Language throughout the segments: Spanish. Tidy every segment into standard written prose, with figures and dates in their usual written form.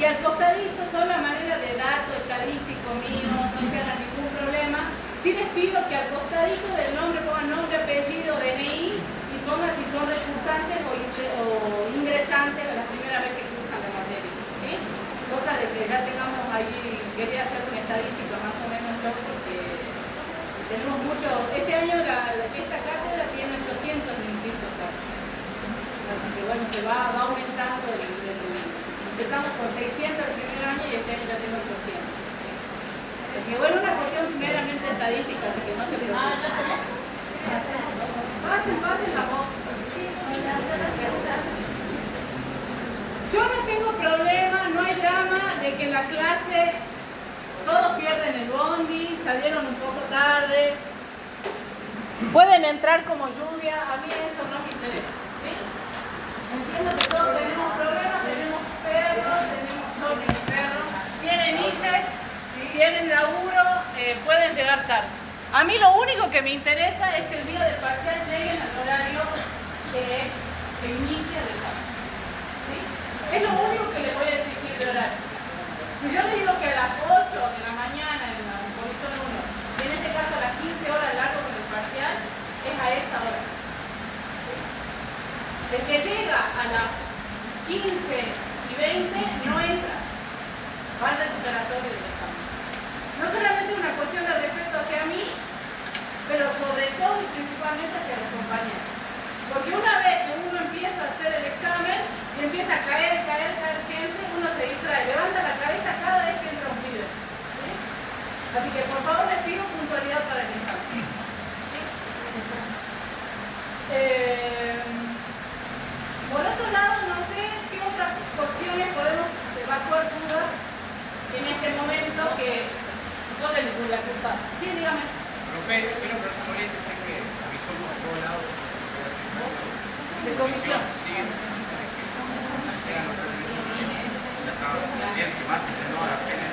al costadito, solo a manera de dato estadístico mío, no se hagan ningún problema, sí les pido que al costadito del nombre pongan nombre, apellido, DNI y pongan si son recursantes o ingresantes la primera vez que cursan la materia, ¿sí? Cosa de que ya tengamos ahí, quería hacer una estadística más o menos yo, porque tenemos mucho, este año esta cátedra tiene 800 inscritos casi. Así que bueno, se va aumentando empezamos con 600 el primer año y este año ya tengo 800. Así que bueno, una cuestión meramente estadística, así que no se preocupen. Pasen la voz. Yo no tengo problema, no hay drama de que en la clase todos pierden el bondi, salieron un poco tarde, pueden entrar como lluvia, a mí eso no me interesa, ¿sí? Entiendo que todos tenemos problemas, tenemos perros, tenemos sol y perros, tienen hijas, tienen laburo, pueden llegar tarde. A mí lo único que me interesa es que el día del parcial lleguen al horario que inicia el examen, ¿sí? Es lo único que les voy a exigir de horario. Si yo les digo que a las 8 de la mañana en la comisión 1, y en este caso a las 15 horas largo con el parcial, es a esa hora. ¿Sí? El que llega a las 15 y 20 no entra, va al recuperatorio del examen. No solamente una cuestión de respeto hacia mí, pero sobre todo y principalmente hacia los compañeros. Porque una vez que uno empieza a hacer el examen y empieza a caer gente, uno se distrae, levanta la cabeza cada vez que entra un pibe. ¿Sí? Así que por favor les pido puntualidad para el examen. ¿Sí? Por otro lado, no sé qué otras cuestiones podemos evacuar dudas en este momento que son la cruzada. Sí, dígame. Profe, espero que no se moleste, sé que avisó por todos lados. De comisión. Sí, dicen que eran los reuniones, ya estaba bien, que más se no la pena,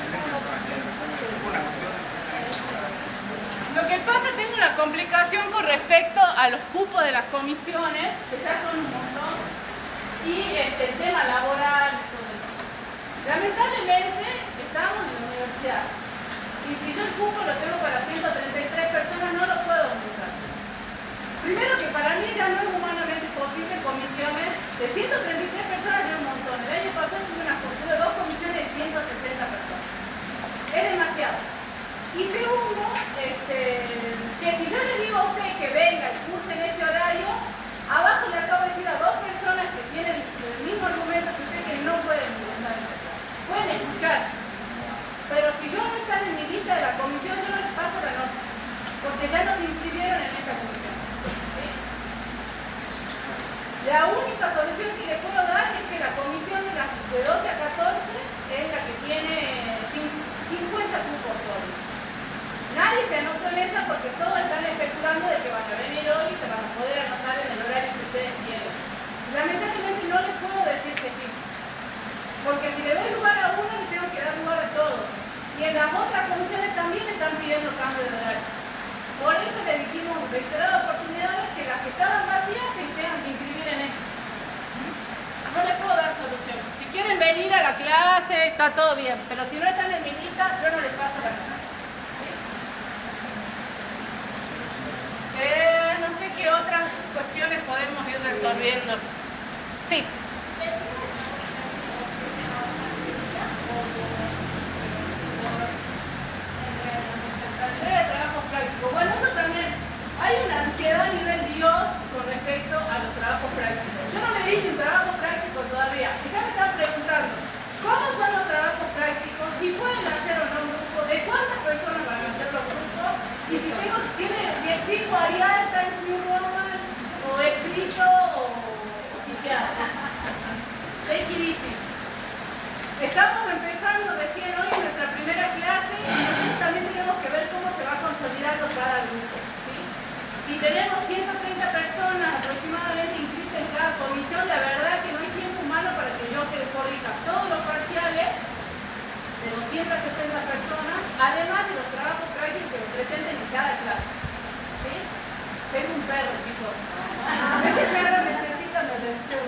Lo que pasa, tengo una complicación con respecto a los cupos de las comisiones, que ya son un montón, y el tema laboral y todo eso. Lamentablemente, estamos en la universidad, y si yo el cupo lo tengo para 133 personas, no lo puedo aumentar. Primero que para mí ya no es humanamente posible comisiones de 133 personas, ya un montón. El año pasado tuve dos comisiones de 160 personas. Es demasiado. Y segundo, que si yo le digo a usted que venga y curse en este horario, abajo le acabo de decir a dos personas que tienen el mismo argumento que usted que no pueden ingresar en esta clase. Pueden escuchar. Pero si yo no están en mi lista de la comisión, yo no les paso la nota. Porque ya nos inscribieron en esta comisión. ¿Sí? La única solución que le puedo dar es que la comisión de 12 a 14 es la que tiene 50 cupos por. Nadie se anotó en esa porque todos están especulando de que van a venir hoy y se van a poder anotar en el horario que ustedes quieren. Lamentablemente no les puedo decir que sí. Porque si le doy lugar a uno, le tengo que dar lugar a todos. Y en las otras comisiones también están pidiendo cambio de horario. Por eso le dijimos reiteradas oportunidades que las que estaban vacías se tengan que inscribir en eso. No les puedo dar solución. Si quieren venir a la clase, está todo bien. Pero si no están en mi lista, yo no les paso la nota. No sé qué otras cuestiones podemos ir resolviendo. Sí. Trabajos prácticos. Bueno, eso también. Hay una ansiedad a nivel Dios con respecto a los trabajos prácticos. Yo no le dije un trabajo práctico todavía. Y ya me están preguntando, ¿cómo son los trabajos prácticos? Si pueden hacer o no un grupo, ¿de cuántas personas van a hacer los grupos? Y si exijo Arial, Times New Roman, o escrito, o tipeado. Take it easy. Estamos empezando recién hoy nuestra primera clase y nosotros también tenemos que ver cómo se va consolidando cada grupo. ¿Sí? Si tenemos 130 personas aproximadamente inscritas en cada comisión, la verdad que no hay tiempo humano para que yo corrija todos los parciales de 260 personas, además de los trabajos prácticos que presenten en cada clase. ¿Sí? Tengo un perro, chicos. Ese perro necesita la atención.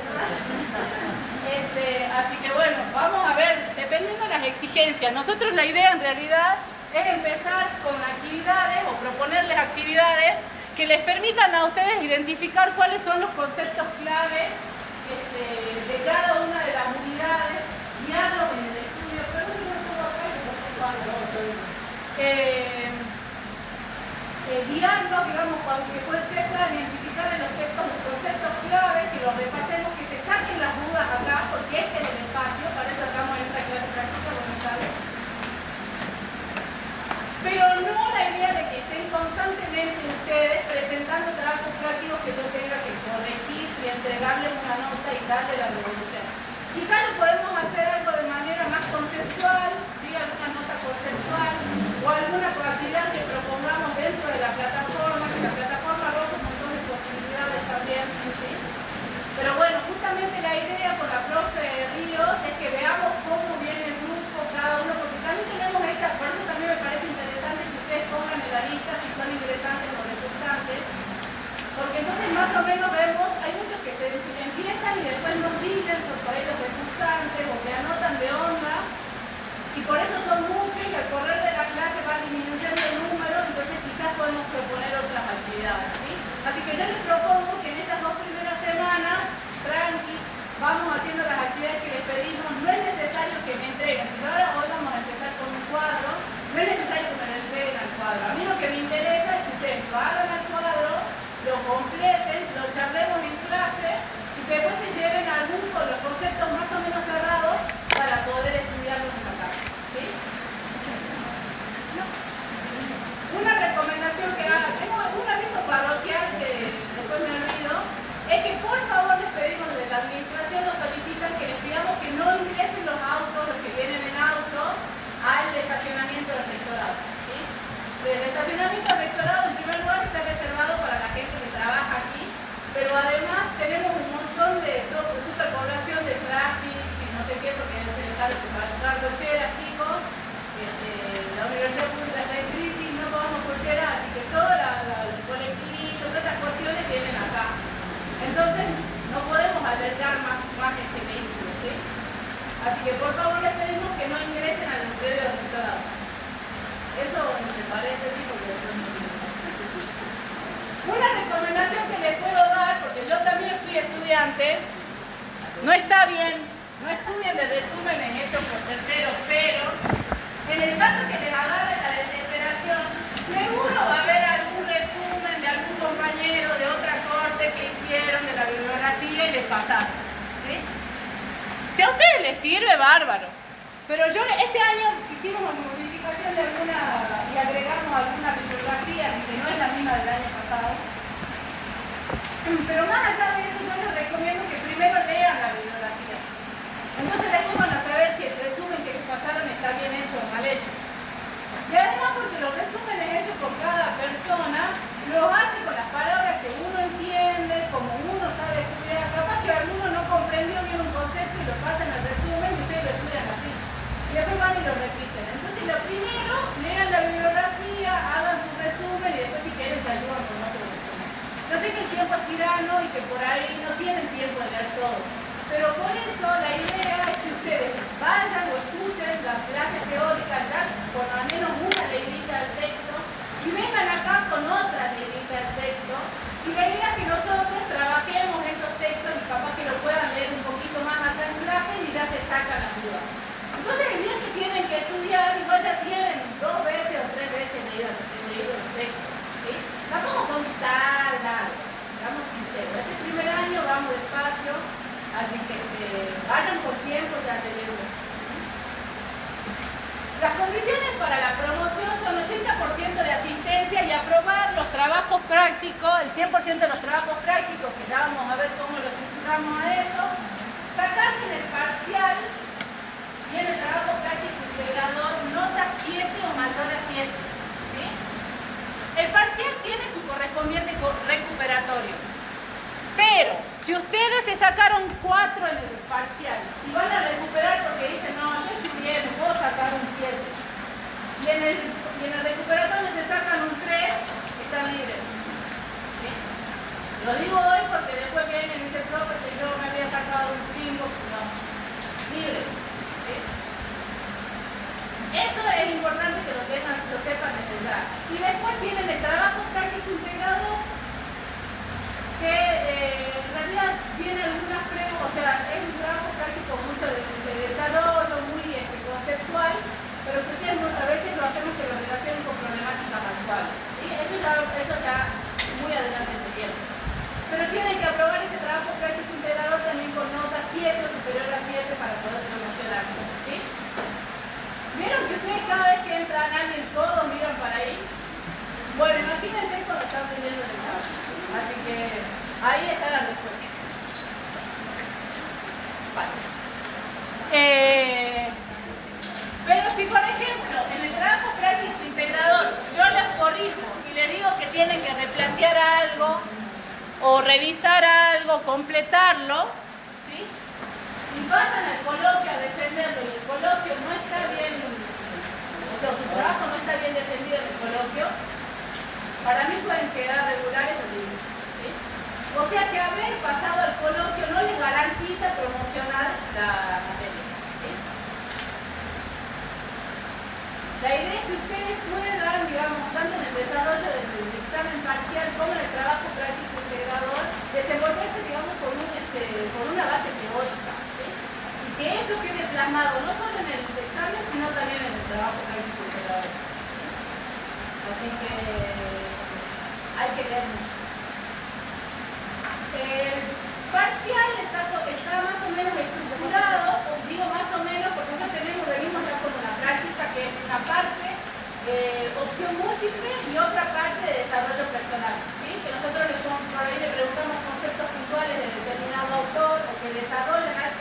Así que bueno, vamos a ver, depende exigencias. Nosotros la idea en realidad es empezar con actividades o proponerles actividades que les permitan a ustedes identificar cuáles son los conceptos claves de cada una de las unidades, guiarlos en el estudio, pero no puedo acá y guiarlos, digamos, que ustedes puedan identificar en los textos los conceptos claves, que los repasemos, que se saquen las dudas acá, porque este es el espacio, para eso estamos en esta clase práctica, bueno, ¿sabes? Pero no la idea de que estén constantemente ustedes presentando trabajos prácticos que yo tenga que corregir y entregarles una nota y darle la devolución. Quizás lo podemos hacer algo de manera más conceptual, ¿sí? Alguna nota conceptual o alguna actividad que propongamos dentro de la plataforma, que la plataforma arroja un montón de posibilidades también, ¿sí? Pero bueno, justamente la idea con la profe Ríos es que veamos cómo viene el grupo, cada uno, porque también tenemos esta, por eso también me parece interesante que ustedes pongan en la lista si son ingresantes o recursantes, porque entonces más o menos vemos, hay muchos que se empiezan y después no siguen, son por ahí los recursantes o se anotan de onda, y por eso son muchos y al correr de la clase va disminuyendo el número, entonces quizás podemos proponer otras actividades, ¿sí? Así que yo les propongo que en estas 2 primeras semanas, tranqui, vamos haciendo las actividades que les pedimos. No es necesario que me entreguen, si ahora hoy vamos a empezar con un cuadro, no es necesario que me lo entreguen al cuadro. A mí lo que me interesa es que ustedes lo hagan al cuadro, lo completen, lo charlemos en clase y que después se lleven algún con los conceptos más o menos cerrados para poder estudiarlos en la casa, ¿sí? Una recomendación que haga, tengo un aviso parroquial que después me olvido, es que por favor les pedimos de la administración, nos solicitan que les pidamos que no ingresen los autos, los que vienen en auto, al estacionamiento del rectorado, ¿sí? El estacionamiento del rectorado en primer lugar está reservado para la gente que trabaja aquí, pero además tenemos un montón de superpoblación de tráfico y no sé qué, porque es el estado que va a buscar cocheras, chicos, la universidad pública está en crisis, no podemos cocheras, así que todo el colectivito, todas esas cuestiones vienen acá. Entonces, no podemos albergar más vehículo, ¿sí? Así que por favor les pedimos que no ingresen al predio de los ciudadanos. Eso me parece, sí, porque después no tiene. Una recomendación que les puedo dar, porque yo también fui estudiante, no está bien, no estudien de resúmenes hechos por terceros, pero en el caso que les agarre la desesperación, seguro va a haber algún resumen de algún compañero de otra corte que hicieron de la bibliografía y les pasaron, ¿sí? Si a ustedes les sirve, bárbaro. Pero yo este año hicimos una modificación de alguna y agregamos alguna bibliografía, así que no es la misma del año pasado. Pero más allá de eso, yo les recomiendo que primero lean la bibliografía. Entonces después van a saber si el resumen que les pasaron está bien hecho o mal hecho. Y además porque los resúmenes hechos por cada persona los hace con las palabras que uno entiende, como uno sabe estudiar. Capaz que alguno no comprendió bien un concepto y lo pasan al resumen y ustedes lo estudian así. Y después van y lo repiten. Entonces lo primero, lean la bibliografía, hagan su resumen y después si quieren se ayudan con otro resumen. Yo sé que el tiempo es tirano y que por ahí no tienen tiempo de leer todo. Pero por eso la idea es que ustedes vayan o escuchen las clases teóricas ya con al menos una leidita del texto y vengan acá con otra leidita del texto y la idea es que nosotros trabajemos esos textos y capaz que lo puedan leer un poquito más acá en clase y ya se sacan las dudas. Entonces el día que tienen que estudiar igual ya tienen 2 veces o 3 veces leído los textos, ¿sí? Tampoco son tan largos, seamos sinceros. Este primer año vamos despacio. Así que vayan por tiempo ya te digo. Las condiciones para la promoción son 80% de asistencia y aprobar los trabajos prácticos, el 100% de los trabajos prácticos, que ya vamos a ver cómo lo estructuramos a eso, sacarse en el parcial y en el trabajo práctico integrador nota 7 o mayor a 7. ¿Sí? El parcial tiene su correspondiente recuperatorio. Pero, si ustedes se sacaron 4 en el parcial y van a recuperar porque dicen, no, yo estudié, me puedo sacar un 7. Y en el recuperatorio se sacan un 3, están libres. ¿Sí? Lo digo hoy porque después vienen y dicen, profe, que yo me había sacado un 5, no, libres. ¿Sí? Y después tienen el trabajo práctico integrado, que en realidad tiene algunas pruebas, o sea, es un trabajo práctico mucho de desarrollo, muy conceptual, pero que a veces lo hacemos que lo relacionen con problemáticas actuales. ¿Sí? Eso ya muy adelante en el tiempo. Pero tienen que aprobar ese trabajo práctico integrador también con nota 7 o superior a 7 para poder promocionarlo. ¿Sí? ¿Vieron que ustedes cada vez que entran alguien, todos miran para ahí? Bueno, imagínense cuando están teniendo el examen. Así que ahí está la respuesta. Fácil. Pero si, por ejemplo, en el trabajo práctico integrador yo les corrijo y les digo que tienen que replantear algo o revisar algo, completarlo, ¿sí? Y pasan al coloquio a defenderlo y el coloquio no está bien, o sea, su trabajo no está bien defendido en el coloquio, para mí pueden quedar regulares o libres. ¿Sí? O sea que haber pasado al coloquio no les garantiza promocionar la materia. ¿Sí? La idea es que ustedes puedan, digamos, tanto en el desarrollo del examen parcial como en el trabajo práctico integrador, desenvolverse, digamos, con una base teórica. ¿Sí? Y que eso quede plasmado no solo en el examen, sino también en el trabajo práctico integrador. ¿Sí? Así que hay que leer mucho. El parcial está más o menos estructurado, digo más o menos porque nosotros venimos ya con una práctica que es una parte opción múltiple y otra parte de desarrollo personal. ¿Sí? Que nosotros por ahí le preguntamos conceptos puntuales de determinado autor o que desarrollan.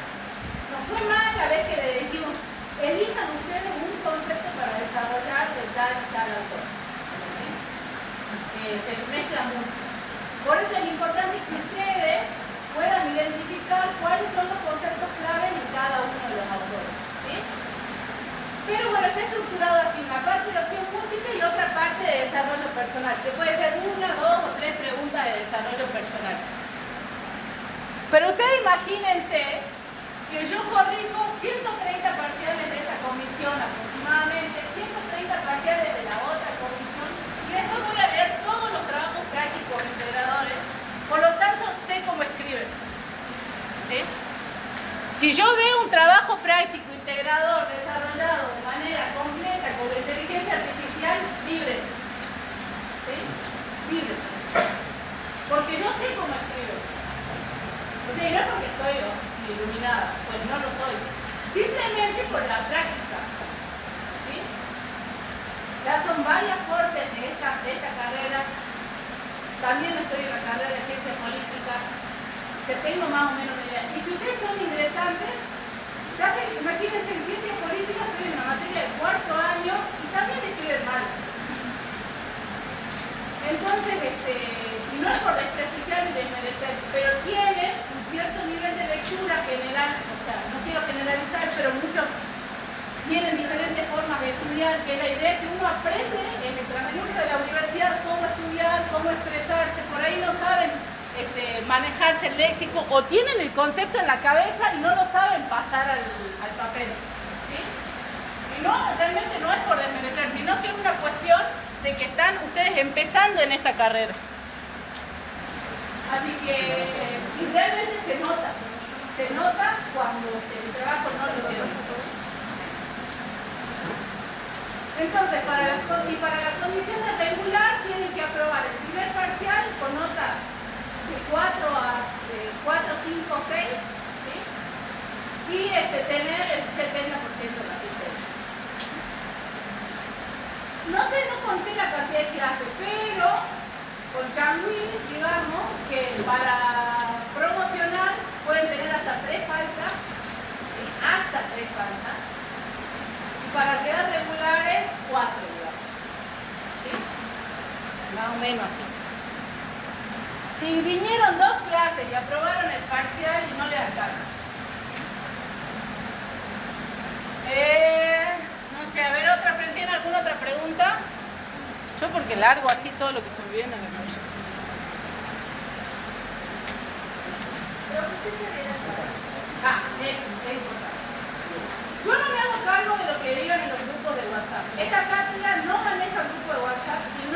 Nos fue mal la vez que le dijimos, elijan ustedes un concepto para desarrollar de tal y tal autor. ¿Sí? Se mezcla mucho. Por eso es importante que ustedes puedan identificar cuáles son los conceptos clave en cada uno de los autores. ¿Sí? Pero bueno, está estructurado así, una parte de opción múltiple y otra parte de desarrollo personal, que puede ser una, dos o tres preguntas de desarrollo personal. Pero ustedes imagínense que yo corrijo 130 parciales de esta comisión aproximadamente, 130 parciales de la otra comisión, y después voy a leer todos los trabajos prácticos integradores, por lo tanto sé cómo escriben. ¿Sí? Si yo veo un trabajo práctico integrador desarrollado de manera completa con la inteligencia artificial, libre. ¿Sí? Libre. Porque yo sé cómo escribo. O sea, y no es porque soy iluminada, pues no lo soy. Simplemente por la práctica. ¿Sí? Ya son varias cortes de esta carrera. También estoy en la carrera de ciencia política. Que tengo más o menos una idea. Y si ustedes son ingresantes, ya sé, imagínense, en ciencia política estoy en una materia del cuarto año y también escriben mal. Entonces, y no es por desprestigiar ni desmerecer, pero tienen un cierto nivel de lectura general, o sea, no quiero generalizar, pero muchos tienen diferentes formas de estudiar, que la idea es que uno aprende en el transcurso de la universidad cómo estudiar, cómo expresarse, por ahí no saben manejarse el léxico o tienen el concepto en la cabeza y no lo saben pasar al papel. ¿Sí? Y no, realmente no es por desmerecer, sino que es una cuestión de que están ustedes empezando en esta carrera. Así que y realmente se nota cuando el trabajo no lo tiene. Entonces, para la condición de regular tienen que aprobar el primer parcial con nota de 4, 5, 6, ¿sí? Y tener el 70% de la asistencia. No sé, no conté la cantidad de clases, pero con Changui, digamos, que para promocionar pueden tener hasta 3 faltas, ¿sí? Hasta 3 faltas. Y para quedar regulares, 4, digamos. ¿Sí? Más o menos así. Si vinieron 2 clases y aprobaron el parcial y no le alcanza. No sé, a ver, ¿tienen alguna otra pregunta? Yo porque largo así todo lo que se me viene a la cabeza. Eso, es importante. Yo no me hago cargo de lo que digan en los grupos de WhatsApp. Esta cátedra no maneja el grupo de WhatsApp y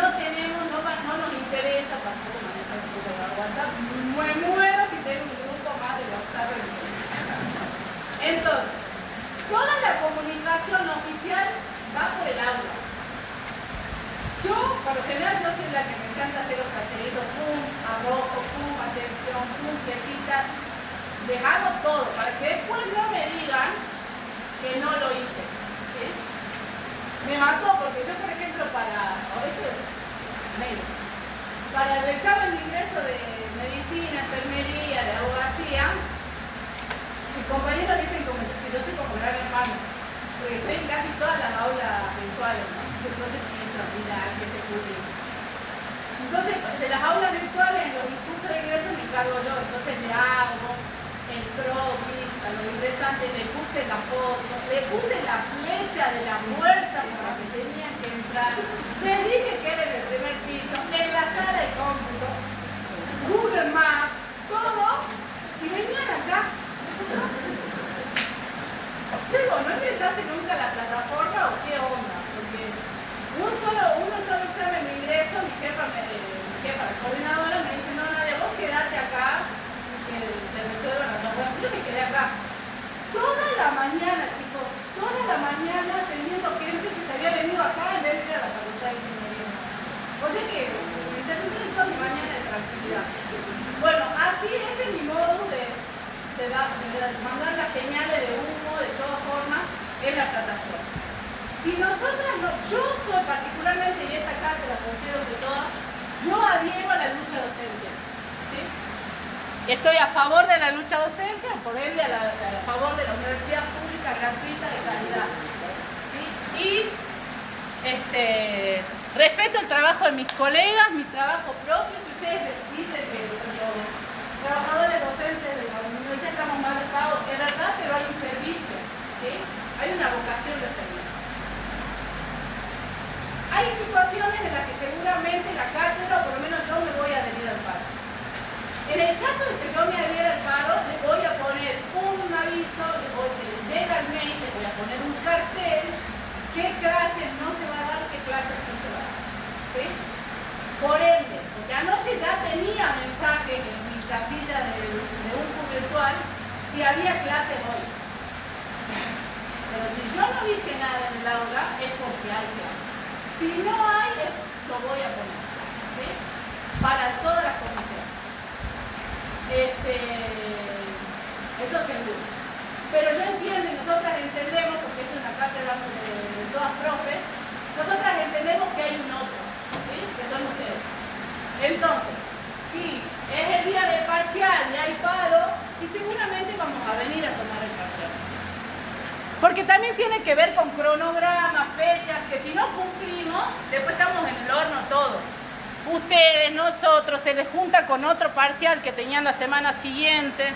les hago todo, para que después no me digan que no lo hice. ¿Sí? Me mató porque yo, por ejemplo, para el examen de ingreso de medicina, enfermería, de abogacía, mis compañeros dicen que yo soy como gran hermano, porque estoy en casi todas las aulas virtuales, ¿no? Entonces entro a mirar que se publica. Entonces, de las aulas virtuales, en los discursos de ingreso me encargo yo, entonces le hago el croquis a los ingresantes, le puse la foto, le puse la flecha de la puerta para que tenían que entrar, les dije que era en el primer piso, en la sala de cómputo, Google Maps, todo, y venían acá. Llego, ¿no ingresaste nunca a la plataforma o qué onda? Porque uno solo examen de ingreso, mi jefa, la coordinadora, me dice, no, Nadia, vos quedate acá, que se resuelvan las cosas. Yo me quedé acá. Toda la mañana, chicos, toda la mañana teniendo gente que se había venido acá en vez de ir a la facultad de ingeniería. O sea que me interrumpieron toda mi mañana de tranquilidad. Bueno, así ese es mi modo de mandar las señales de humo, de todas formas, en la plataforma. Si nosotras no, yo soy particularmente, y esta carta la considero de todas, yo adhiero a la lucha docente. ¿Sí? Estoy a favor de la lucha docente, por ende a favor de la universidad pública gratuita de calidad. ¿Sí? Y respeto el trabajo de mis colegas, mi trabajo propio. Si ustedes dicen que los trabajadores docentes de la universidad estamos mal pagos, es verdad, pero hay un servicio. ¿Sí? Hay una vocación de servicio. Hay situaciones en las que seguramente la cátedra, o por lo menos yo, me voy a adherir al paro. En el caso de que yo me adhiera al paro, les voy a poner un aviso, les llega el mail, les voy a poner un cartel, qué clases no se va a dar, qué clases sí se va a dar. ¿Sí? Por ende, porque anoche ya tenía mensajes en mi casilla de un curso virtual si había clases hoy. Pero si yo no dije nada en el aula, es porque hay clases. Si no hay, lo voy a poner. ¿Sí? Para todas las comisiones. Eso seguro. Pero yo entiendo y nosotras entendemos, porque esto es una cátedra de todas profes, nosotras entendemos que hay un otro, ¿sí? Que son ustedes. Entonces, si es el día del parcial y hay paro, y seguramente vamos a venir a tomar el parcial. Porque también tiene que ver con cronogramas, fechas, que si no cumplimos, después estamos en el horno todos. Ustedes, nosotros, se les junta con otro parcial que tenían la semana siguiente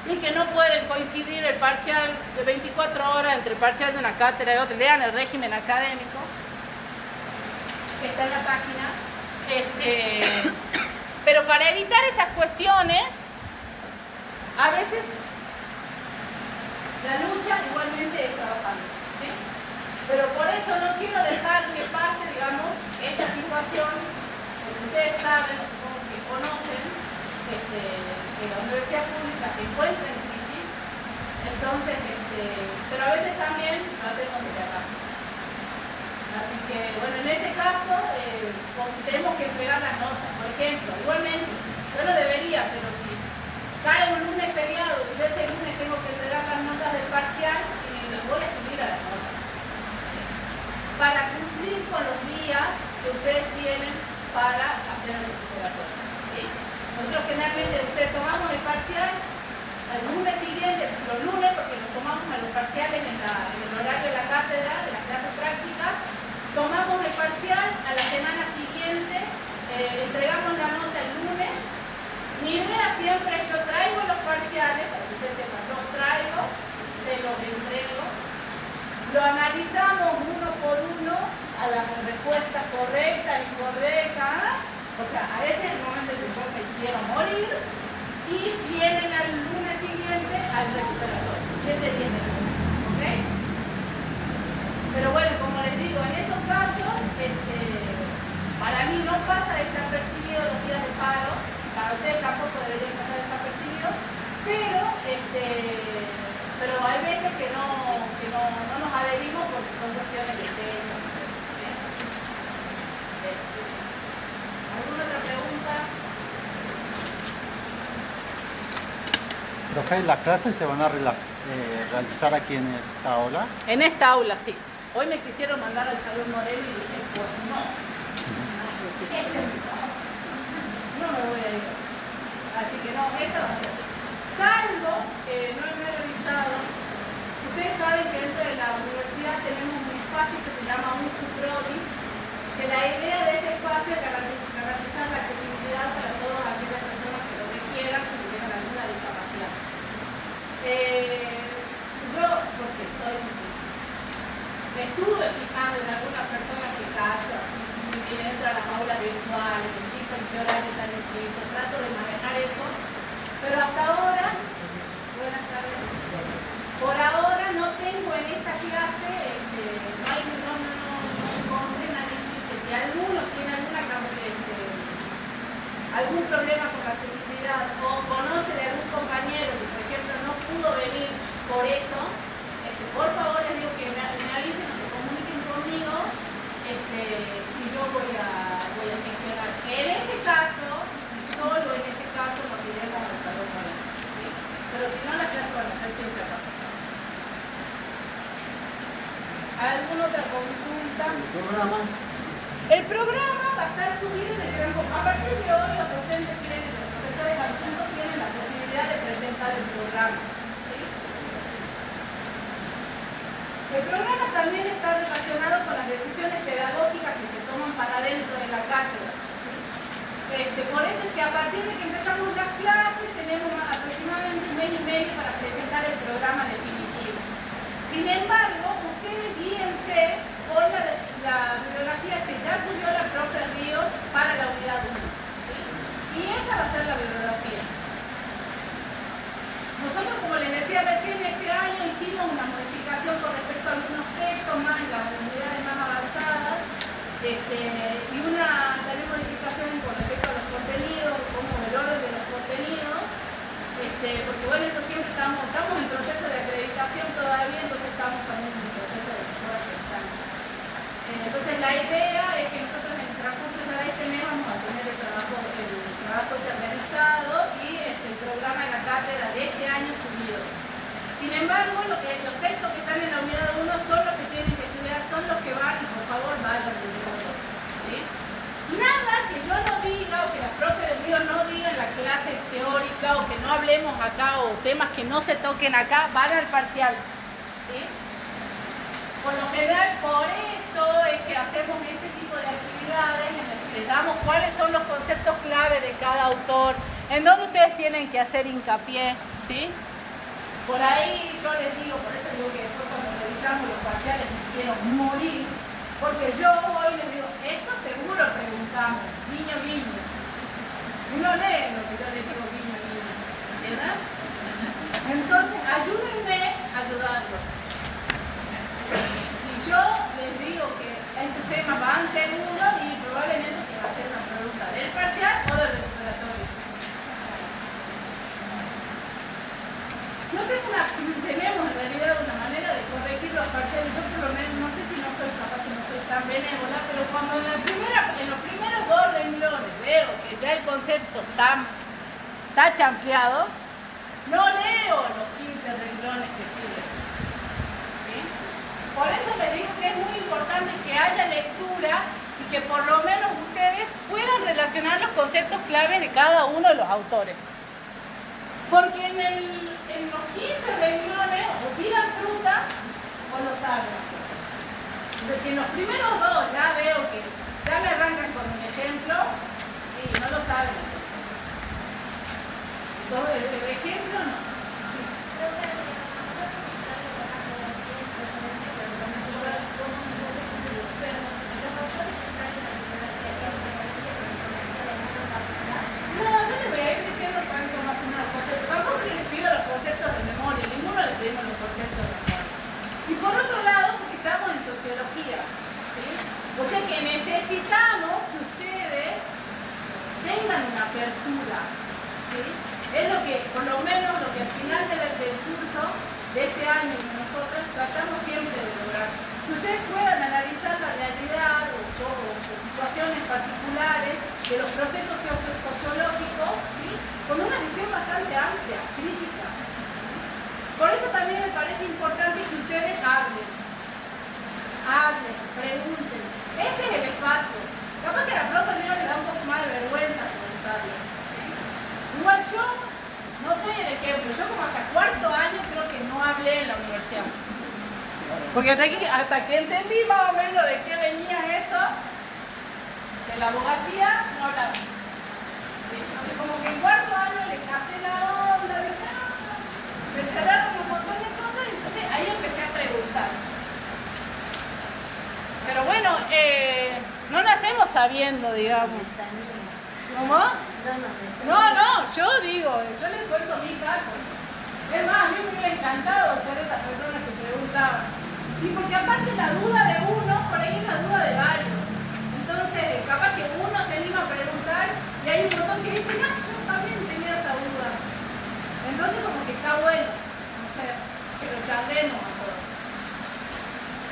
y que no pueden coincidir el parcial de 24 horas entre el parcial de una cátedra y otra. Lean el régimen académico, que está en la página. Pero para evitar esas cuestiones, a veces la lucha igualmente es trabajando, ¿sí? Pero por eso no quiero dejar que pase, digamos, esta situación, porque ustedes saben, supongo que conocen, que la universidad pública se encuentra en crisis, entonces, pero a veces también lo hacemos desde acá. Así que, bueno, en ese caso, pues, si tenemos que entregar las notas, por ejemplo, igualmente, yo lo debería, pero si cae un lunes feriado y yo ese lunes tengo que entregar las notas del parcial y les voy a subir a las notas. Para cumplir con los días que ustedes tienen para hacer el recuperatorio. ¿Sí? Nosotros generalmente tomamos el parcial el lunes siguiente, los lunes, porque nos tomamos a los parciales en el horario de la cátedra, de las clases prácticas, tomamos el parcial, a la semana siguiente entregamos la nota el lunes. Mi idea siempre es yo traigo los parciales, para que ustedes sepan, los traigo, se los entrego, lo analizamos uno por uno a las respuestas correctas, incorrectas, o sea, a veces en el momento en que yo me quiero morir, y vienen al lunes siguiente al recuperatorio, 7 días de lunes, ¿ok? Pero bueno, como les digo, en esos casos, para mí no pasa desapercibido los días de paro, para ustedes tampoco deberían pasar desapercibidos, pero hay veces que no nos adherimos porque son cuestiones de fecha. ¿Alguna otra pregunta? Profe, ¿las clases se van a realizar aquí en esta aula? En esta aula, sí. Hoy me quisieron mandar al Salón Moreno y dije, pues no. No me voy a ir. Así que no, esta va a ser. Salvo que no me he revisado. Ustedes saben que dentro de la universidad tenemos un espacio que se llama un Prodis, que la idea de ese espacio es garantizar la accesibilidad para todas aquellas personas que lo requieran si tienen alguna discapacidad. Yo, porque me estuve fijando en algunas personas que cacho, así, entro a las aulas virtuales, me fijo en qué horario están escritos, trato de manejar eso, pero hasta ahora, buenas tardes, por ahora no tengo en esta clase, no encontré nadie que si alguno tiene algún problema con la accesibilidad o conoce de algún compañero que por ejemplo no pudo venir por eso, por favor les digo que me avisen o se comuniquen conmigo y yo voy a gestionar. En ese caso, solo en ese caso nos iremos al Salón Moreno, ¿sí? Pero si no, las clases van a ser siempre acá. ¿Alguna otra consulta? El programa va a estar subido en el tiempo. A partir de hoy los profesores adjuntos tienen la posibilidad de presentar el programa. ¿Sí? El programa también está relacionado con las decisiones pedagógicas que se toman para dentro de la cátedra. ¿Sí? Por eso es que a partir de que empezamos las clases tenemos aproximadamente un mes y medio para presentar el programa definitivo. Sin embargo, ustedes guíense con la bibliografía que ya subió la profe Ríos para la unidad 1. ¿Sí? Y esa va a ser la bibliografía. Nosotros, como les decía recién, este año hicimos una modificación con respecto a algunos textos más en las unidades más avanzadas y una también modificación con respecto a los contenidos, como el orden de los contenidos, porque bueno, esto siempre estamos en proceso de acreditación todavía, entonces estamos también en el proceso de mejora constante. Entonces la idea es que nosotros en el transcurso ya de este mes vamos a tener el trabajo realizado y el programa de la cátedra de este año subido. Sin embargo, los textos que están en la unidad 1 son los que tienen que estudiar, son los que van y por favor vayan de nuevo. ¿Sí? Nada que yo no diga o que la profe de Río no diga en la clase teórica o que no hablemos acá o temas que no se toquen acá van al parcial. ¿Sí? Por lo general, por eso es que hacemos este tipo de actividades en las que les damos cuáles son los conceptos clave de cada autor, en donde ustedes tienen que hacer hincapié, ¿sí? Por ahí yo les digo, por eso digo que después cuando revisamos los parciales me quiero morir, porque yo hoy les digo, esto seguro preguntamos, guiño, guiño. Uno lee lo que yo les digo, guiño, guiño, ¿verdad? Entonces, ayúdenme a ayudarlos. Si yo les digo que estos temas van seguros y probablemente que va a ser una pregunta del parcial o del recuperatorio. Tenemos en realidad una manera de corregir los parciales. Yo por lo menos no sé si no soy capaz, que no soy tan benévola, pero cuando en los primeros 2 renglones veo que ya el concepto está chanfleado, no leo los 15 renglones que siguen. ¿Sí? Por eso les digo que es muy importante que haya lectura y que por lo menos ustedes puedan relacionar los conceptos claves de cada uno de los autores. Porque en los 15 renglones o tiran fruta o lo salvan. Entonces, si en los primeros 2 ya veo que ya me arrancan con un ejemplo y no lo saben. Entonces, el ejemplo no. Y por otro lado, porque estamos en sociología, ¿sí? O sea que necesitamos que ustedes tengan una apertura, ¿sí? Es lo que, por lo menos, lo que al final del curso de este año nosotros tratamos siempre de lograr. Que ustedes puedan analizar la realidad o situaciones particulares de los procesos sociológicos, ¿sí? Con una visión bastante amplia, crítica. pregunten. Este es el espacio. Capaz que a la profe no le da un poco más de vergüenza preguntarle. Igual yo no soy el ejemplo. Yo como hasta cuarto año creo que no hablé en la universidad. Porque hasta que entendí más o menos de qué venía eso, de la abogacía, no hablaba. Entonces como que en cuarto año le casé la onda, me cerraron un montón de cosas, entonces ahí empecé a preguntar. Pero bueno, no nacemos sabiendo, digamos. ¿Cómo? No, yo digo, yo les cuento mi caso. Es más, a mí me hubiera encantado ser esa persona que preguntaba. Y porque aparte la duda de uno, por ahí es la duda de varios. Entonces, capaz que uno se anima a preguntar y hay un montón que dice, no, yo también tenía esa duda. Entonces como que está bueno, no sé, que lo charlemos a todos.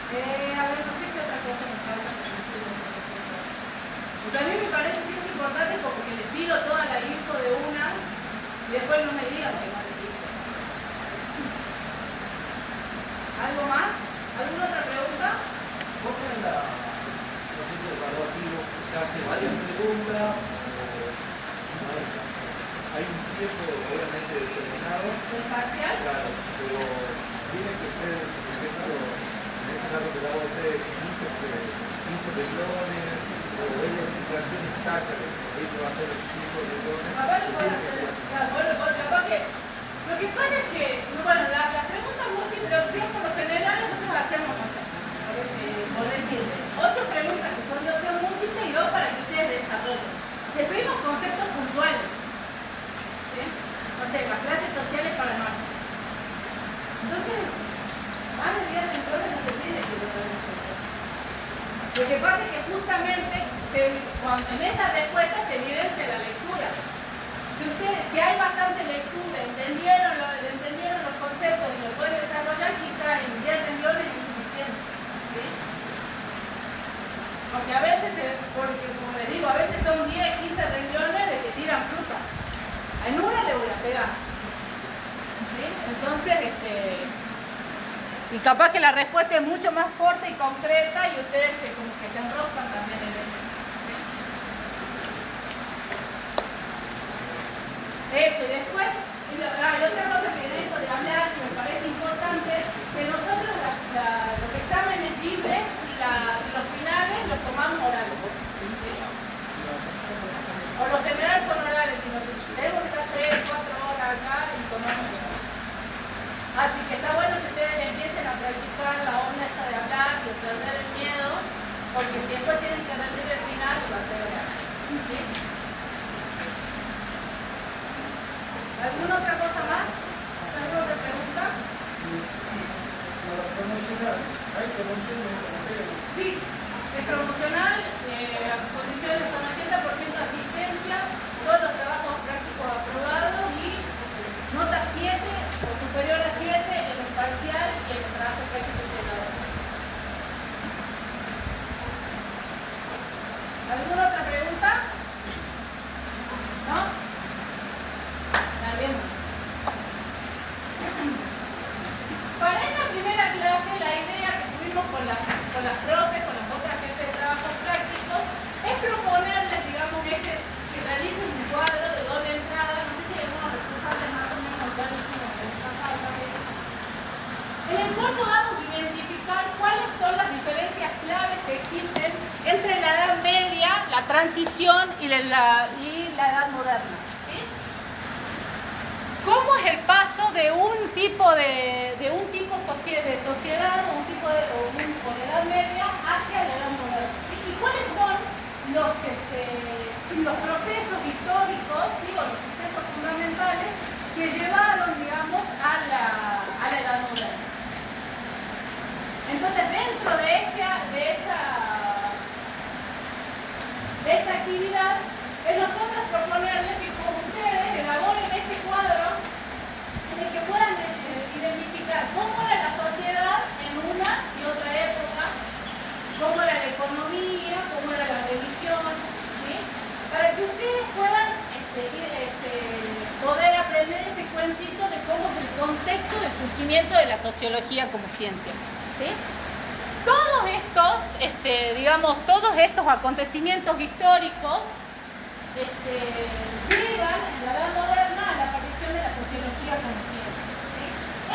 A ver, no sé qué otra cosa me falta. Porque a mí me parece siempre importante como que le tiro toda la info de una y después no me digan que no le digo. ¿Algo más? ¿Alguna otra pregunta? ¿Vos tenés el proceso evaluativo que hace varias preguntas? Hay un tiempo obviamente determinado. ¿El parcial? Claro, pero tiene que ser, por ejemplo, en este caso que daba usted 15 renglones, o es la explicación exacta de que esto va a ser 5 renglones. Capaz lo puede hacer. Claro, bueno, capaz que. Lo que pasa es que, bueno, las preguntas múltiple opción por lo general nosotros las hacemos, no sé, por decirle, 8 preguntas que son de opción múltiple y 2 para que ustedes desarrollen. Les pedimos conceptos puntuales. ¿Sí? No sé, las clases sociales para marzo. Entonces, más de 10 renglones no te pide que lo respondas. Lo que pasa es que justamente en esa respuesta se evidencia la lectura. Si hay bastante lectura, entendieron los conceptos y lo pueden desarrollar, quizás en 10 renglones es suficiente. ¿Sí? Porque a veces, como les digo, a veces son 10, 15 renglones de que tiran fruta. En una le voy a pegar. ¿Sí? Entonces, y capaz que la respuesta es mucho más corta y concreta y ustedes como que se enroscan también en eso. ¿Sí? Eso, y después, hay otra cosa que de esto de hablar que me parece importante, que nosotros los exámenes libres y los finales los tomamos orales. ¿Sí? Por lo general son orales, sino que tenemos que hacer 4 horas acá y tomamos orales. Así que está bueno que ustedes empiecen a practicar la onda esta de hablar y de perder el miedo, porque si después tienen que rendir el final, va a ser oral. ¿Sí? ¿Alguna otra cosa más? ¿Alguna otra pregunta? Promocional. ¿Hay promoción de material? Sí, es promocional, las condiciones son 80% de asistencia, todos los trabajos prácticos aprobados y nota 7 o superior a 7 en el parcial y en el trabajo práctico integrador. ¿Alguna otra pregunta? ¿No? Bien. Para esta primera clase, la idea que tuvimos con las profes, con las otras jefes de trabajo prácticos, es proponerles, digamos, que realicen un cuadro de doble entrada. No sé si hay algunos responsables más o menos clarísimos que les pasa también. En el cual podamos identificar cuáles son las diferencias claves que existen entre la Edad Media, la transición y la Edad Moderna. ¿Cómo es el paso de un tipo de sociedad o un tipo de edad media hacia la edad moderna? ¿Y cuáles son los procesos históricos, o los sucesos fundamentales que llevaron, digamos, a la edad moderna? Entonces, dentro de esta actividad, es nosotros proponerles que con ustedes elaboren este cuadro en el que puedan identificar cómo era la sociedad en una y otra época, cómo era la economía, cómo era la religión, ¿sí? Para que ustedes puedan poder aprender ese cuentito de cómo es el contexto del surgimiento de la sociología como ciencia, ¿sí? Todos estos digamos, todos estos acontecimientos históricos llevan en la edad moderna a la aparición de la sociología como ciencia. ¿Sí?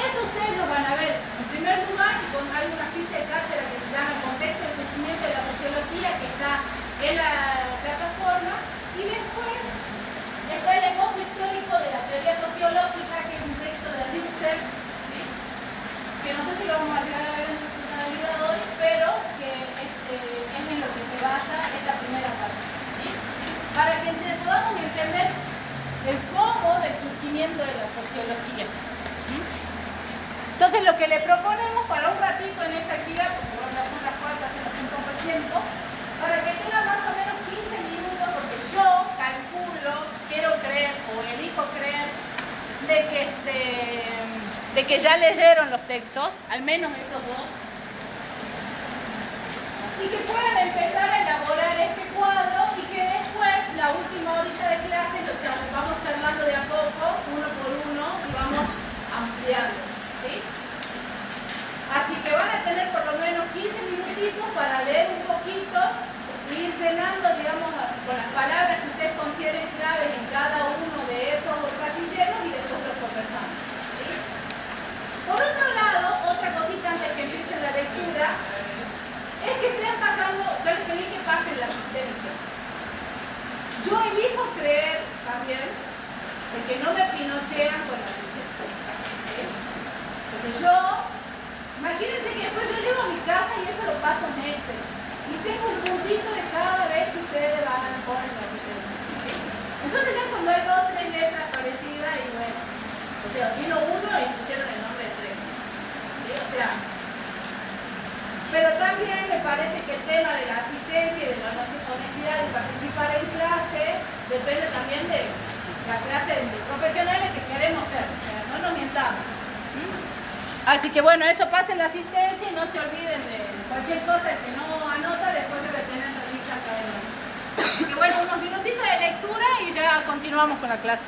Eso ustedes lo van a ver en primer lugar, hay una ficha de cátedra que se llama El contexto del surgimiento de la sociología, que está en la plataforma, y después está el enfoque histórico de la teoría sociológica, que es un texto de Ritzer, ¿sí? Que no sé si lo vamos a llegar a ver en su totalidad hoy, pero que es en lo que se basa esta primera parte, ¿sí? Para que podamos entender el cómo del surgimiento de la sociología. ¿Sí? Entonces lo que le proponemos para un ratito en esta actividad, porque bueno, son las 4, hacemos un poco de tiempo, para que tenga más o menos 15 minutos, porque yo calculo, quiero creer o elijo creer de que ya leyeron los textos, al menos esos dos, y que puedan empezar a elaborar este cuadro y que después, la última horita de clase, vamos charlando de a poco, uno por uno, y vamos ampliando. ¿Sí? Así que van a tener por lo menos 15 minutitos para leer un poquito e ir llenando, digamos, con las palabras que ustedes consideren claves en cada uno de esos casilleros y después los conversamos. ¿Sí? Por otro lado, otra cosita antes que empiece la lectura, es que estén pasando, yo les pedí que pasen la asistencia. Yo elijo creer también de que no me pinochean con la asistencia. ¿Sí? Entonces yo, imagínense que después yo llego a mi casa y eso lo paso en Excel. Y tengo un puntito de cada vez que ustedes van a poner la asistencia. ¿Sí? Entonces ya cuando hay 2 o 3 letras parecidas y bueno, o sea, vino uno y pusieron el nombre de 3. ¿Sí? O sea, pero también me parece que el tema de la asistencia y de la honestidad de participar en clase depende también de la clase de profesionales que queremos ser, o sea, no nos mientamos. Así que bueno, eso pasa en la asistencia y no se olviden de cualquier cosa que no anota, después debe tener la lista acá de nuevo. Así que bueno, unos minutitos de lectura y ya continuamos con la clase.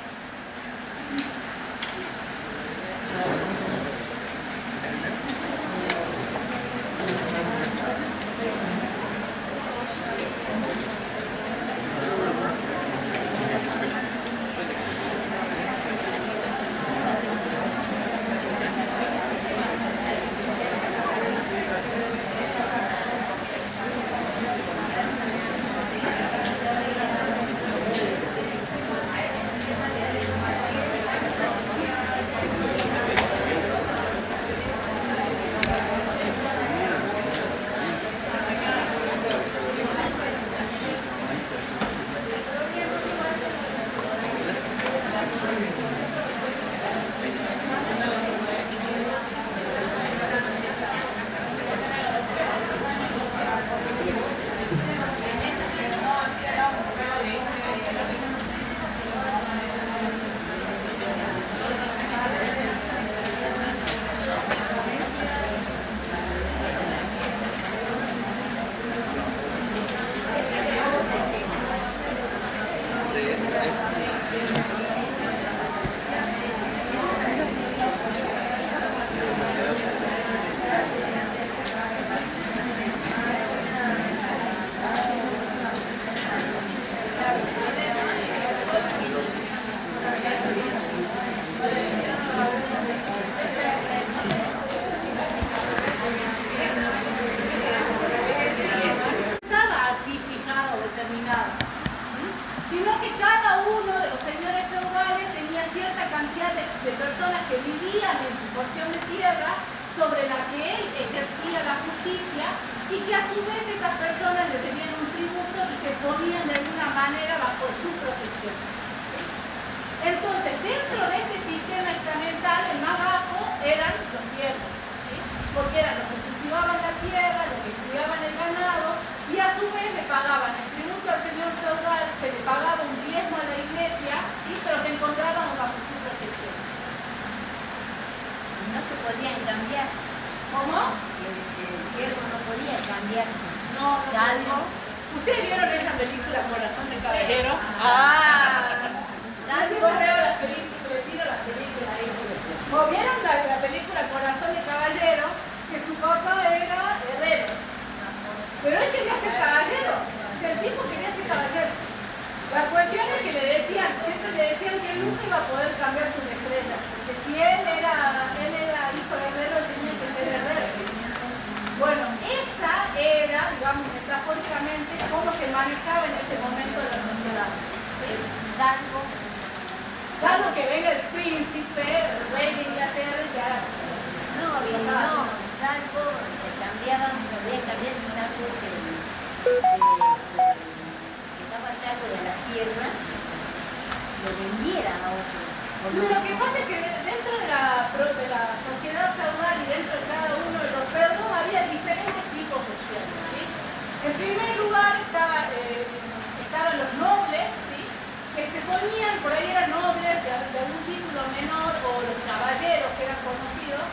Pero hay que hacer tipo quería ser caballero. La cuestión es que siempre le decían que él nunca iba a poder cambiar sus estrellas, porque si él era hijo de herrero, tenía que ser herrero. Bueno, esa era, digamos, metafóricamente, cómo se manejaba en ese momento la sociedad. ¿Sí? Salvo que venga el príncipe, el rey de Inglaterra, y ya. Salvo se cambiaban, podía cambiar un salvo que estaba a cargo de la tierra, lo vendiera a otro. Lo que pasa es que dentro de la sociedad feudal y dentro de cada uno de los feudos había diferentes tipos sociales. ¿Sí? En primer lugar estaban los nobles, ¿sí? Que se ponían, por ahí eran nobles de algún título menor, o los caballeros que eran conocidos,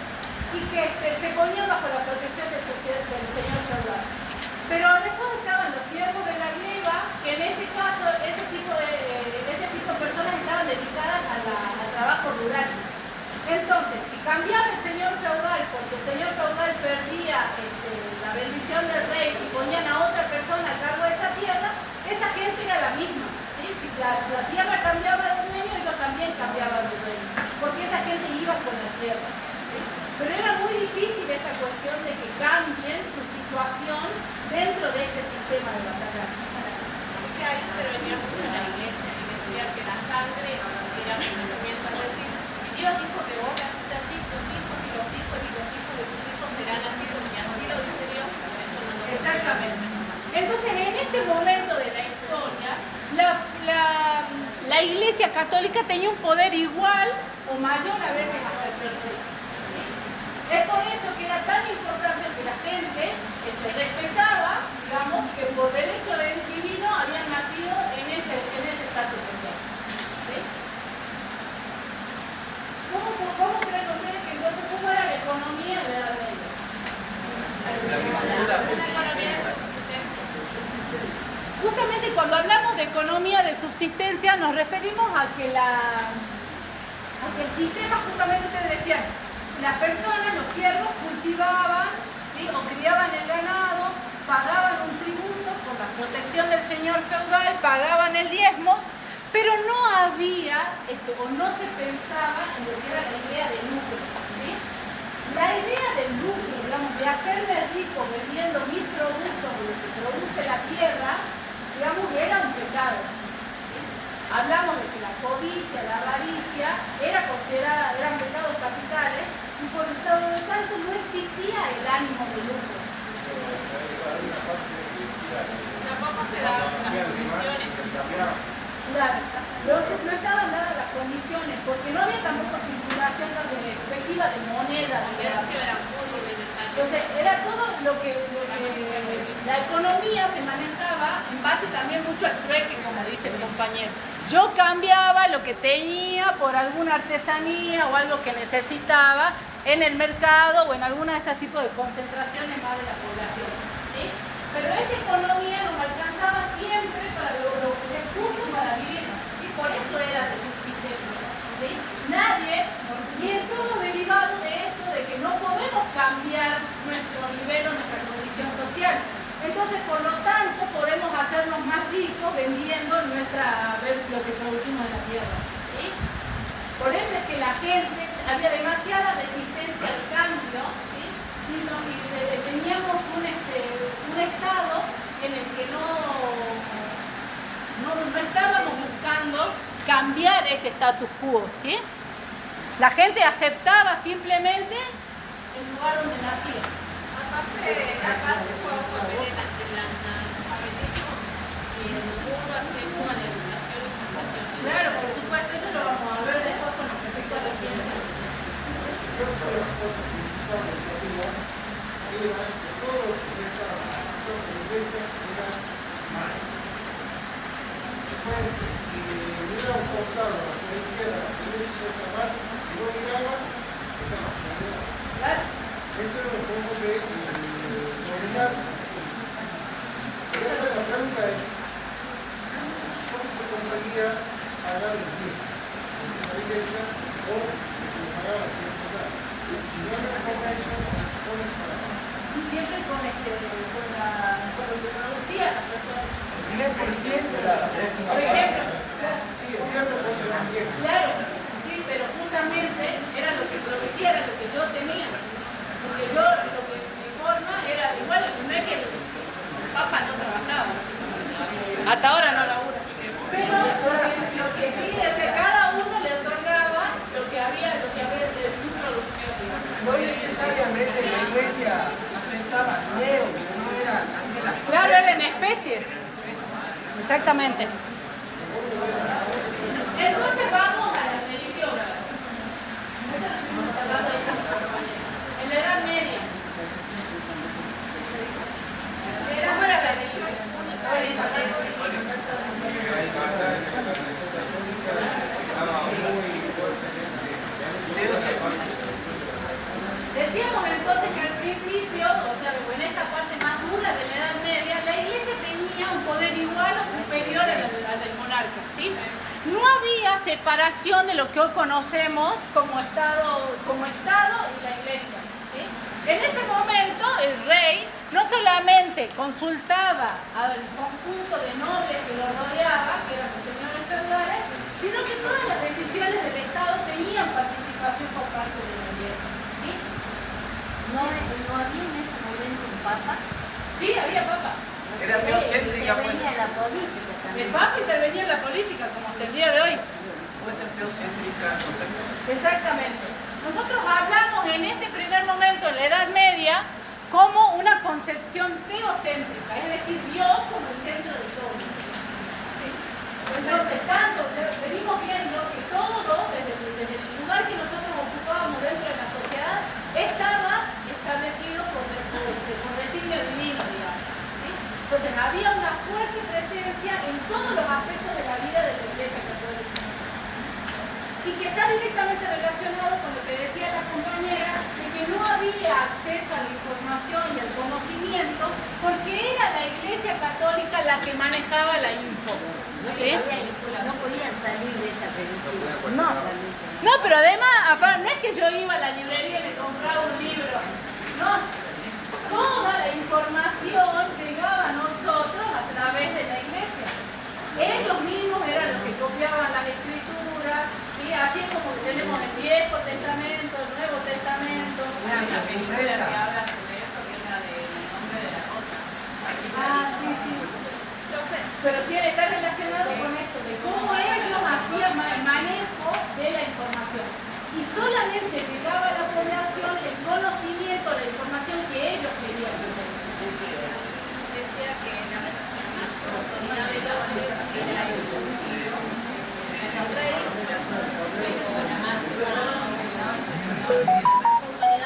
y que se ponían bajo la protección del señor feudal. Pero después estaban los siervos de la gleba, que en ese caso, ese tipo de personas estaban dedicadas al trabajo rural. Entonces, si cambiaba el señor feudal, porque el señor feudal perdía la bendición del rey y ponían a otra persona a cargo de esa tierra, esa gente era la misma. ¿Sí? Si la tierra cambiaba de dueño, ellos también cambiaban de dueño, porque esa gente iba con la tierra. ¿Sí? Pero era muy difícil esta cuestión de que cambien su situación dentro de este sistema de batalla. Porque ahí se venía mucho en la iglesia y decía que la sangre era un elemento, es decir, si Dios dijo que vos naciste así, tus hijos y los hijos y los hijos de tus hijos serán así, porque así lo dice Dios. Exactamente. Entonces, en este momento de la historia, la Iglesia Católica tenía un poder igual o mayor a veces hasta el rey. Es por eso que era tan importante que la gente respetaba, digamos, que por derecho divino habían nacido en ese estatus social. ¿Sí? ¿Cómo creen ustedes que entonces cómo era la economía de la Edad Media? Justamente cuando hablamos de economía de subsistencia nos referimos a que el sistema, justamente ustedes decían, las personas, los siervos, cultivaban, ¿sí? O criaban el ganado, pagaban un tributo por la protección del señor feudal, pagaban el diezmo, pero no había, o no se pensaba en lo que era la idea del lucro. ¿Sí? La idea del lucro, digamos, de hacerme rico vendiendo mis productos, lo que produce la tierra, digamos, era un pecado. ¿Sí? Hablamos de que la codicia, la avaricia, eran pecados capitales, y por lo tanto no existía el ánimo de lucro. Tampoco se daban las condiciones. Claro, no estaban dadas las condiciones, porque no había tampoco circulación efectiva de moneda. Entonces, era todo lo que la economía se manejaba en base también mucho al trueque, como dice el compañero. Yo cambiaba lo que tenía por alguna artesanía o algo que necesitaba en el mercado o en alguna de estos tipos de concentraciones más de la población. ¿Sí? Pero esa economía nos alcanzaba siempre para los recursos para vivir, y por eso era de subsistencia. ¿Sí? Nadie, y es todo derivado de esto, de que no podemos cambiar nuestro nivel o nuestra condición social. Entonces, por lo tanto, podemos hacernos más ricos vendiendo lo que producimos en la tierra. ¿Sí? Por eso es que la gente, había demasiada resistencia al cambio, ¿sí? Y teníamos un estado en el que no estábamos buscando cambiar ese status quo, ¿sí? La gente aceptaba simplemente el lugar donde nacía. Aparte fue un papel en el analfabetismo y el mundo acceso a la educación y formación. Claro, por supuesto, eso lo vamos a ver después con respecto a la ciencia. Claro. Eso es un poco de dominar. La pregunta es, ¿cómo se compañía pagar el mismo? ¿La iglesia o pagar la ciudad? Si no me convenio, ¿cómo se paga? Y siempre con lo que producía la persona. Por ejemplo, claro, sí, pero justamente era lo que producía, era lo que yo tenía. Porque yo, lo que mi forma era igual, no es que el Papa no trabajaba, hasta ahora no labura. Pero lo que sí es que cada uno le otorgaba lo que había de su producción. No necesariamente la iglesia aceptaba dinero, no era la. Claro, era en especie. Exactamente. Entonces vamos a la religión. Eso lo estuvimos hablando de esa manera. En la Edad Media. ¿Cómo era la religión? Decíamos entonces que al principio, o sea, en esta parte más dura de la Edad Media, la iglesia tenía un poder igual o superior al del monarca, ¿sí? No había separación de lo que hoy conocemos como Estado y la iglesia, ¿sí? En ese momento el rey no solamente consultaba al conjunto de nobles que lo rodeaba, que eran los señores feudales, sino que todas las decisiones del Estado tenían participación por parte de la iglesia, ¿sí? ¿No había en ese momento un papa? Sí, había papa. Era teocéntrica, pues. Intervenía en la política El también. papa intervenía en la política, como hasta el día de hoy. Puede ser teocéntrica, no sé. Exactamente. Nosotros hablamos en este primer momento, en la Edad Media, como una concepción teocéntrica, es decir, Dios como el centro de todo. ¿Sí? Entonces, venimos viendo que todo, desde el lugar que nosotros ocupábamos dentro de la sociedad, estaba establecido por designio divino, digamos. ¿Sí? Entonces, había una fuerte presencia en todos los aspectos de la vida de la Iglesia Católica. Y que está directamente relacionado con lo que decía la compañera, de que no había acceso a la información y al conocimiento, porque era la Iglesia Católica la que manejaba la info. ¿Sí? No podían salir de esa religión. No, pero además, no es que yo iba a la librería y me compraba un libro. No, toda la información llegaba a nosotros a través de la Iglesia. Ellos mismos eran los que copiaban las escrituras, ¿sí? Así como que tenemos el Viejo Testamento, el Nuevo Testamento. Hay una película que habla sobre eso, que es la del nombre de la cosa. Sí. Pero está relacionado con esto, de cómo ellos hacían el manejo de la información. Y solamente llegaba a la población el conocimiento, la información que ellos querían tener. Decía que la autoridad de la humanidad era el rey, la autoridad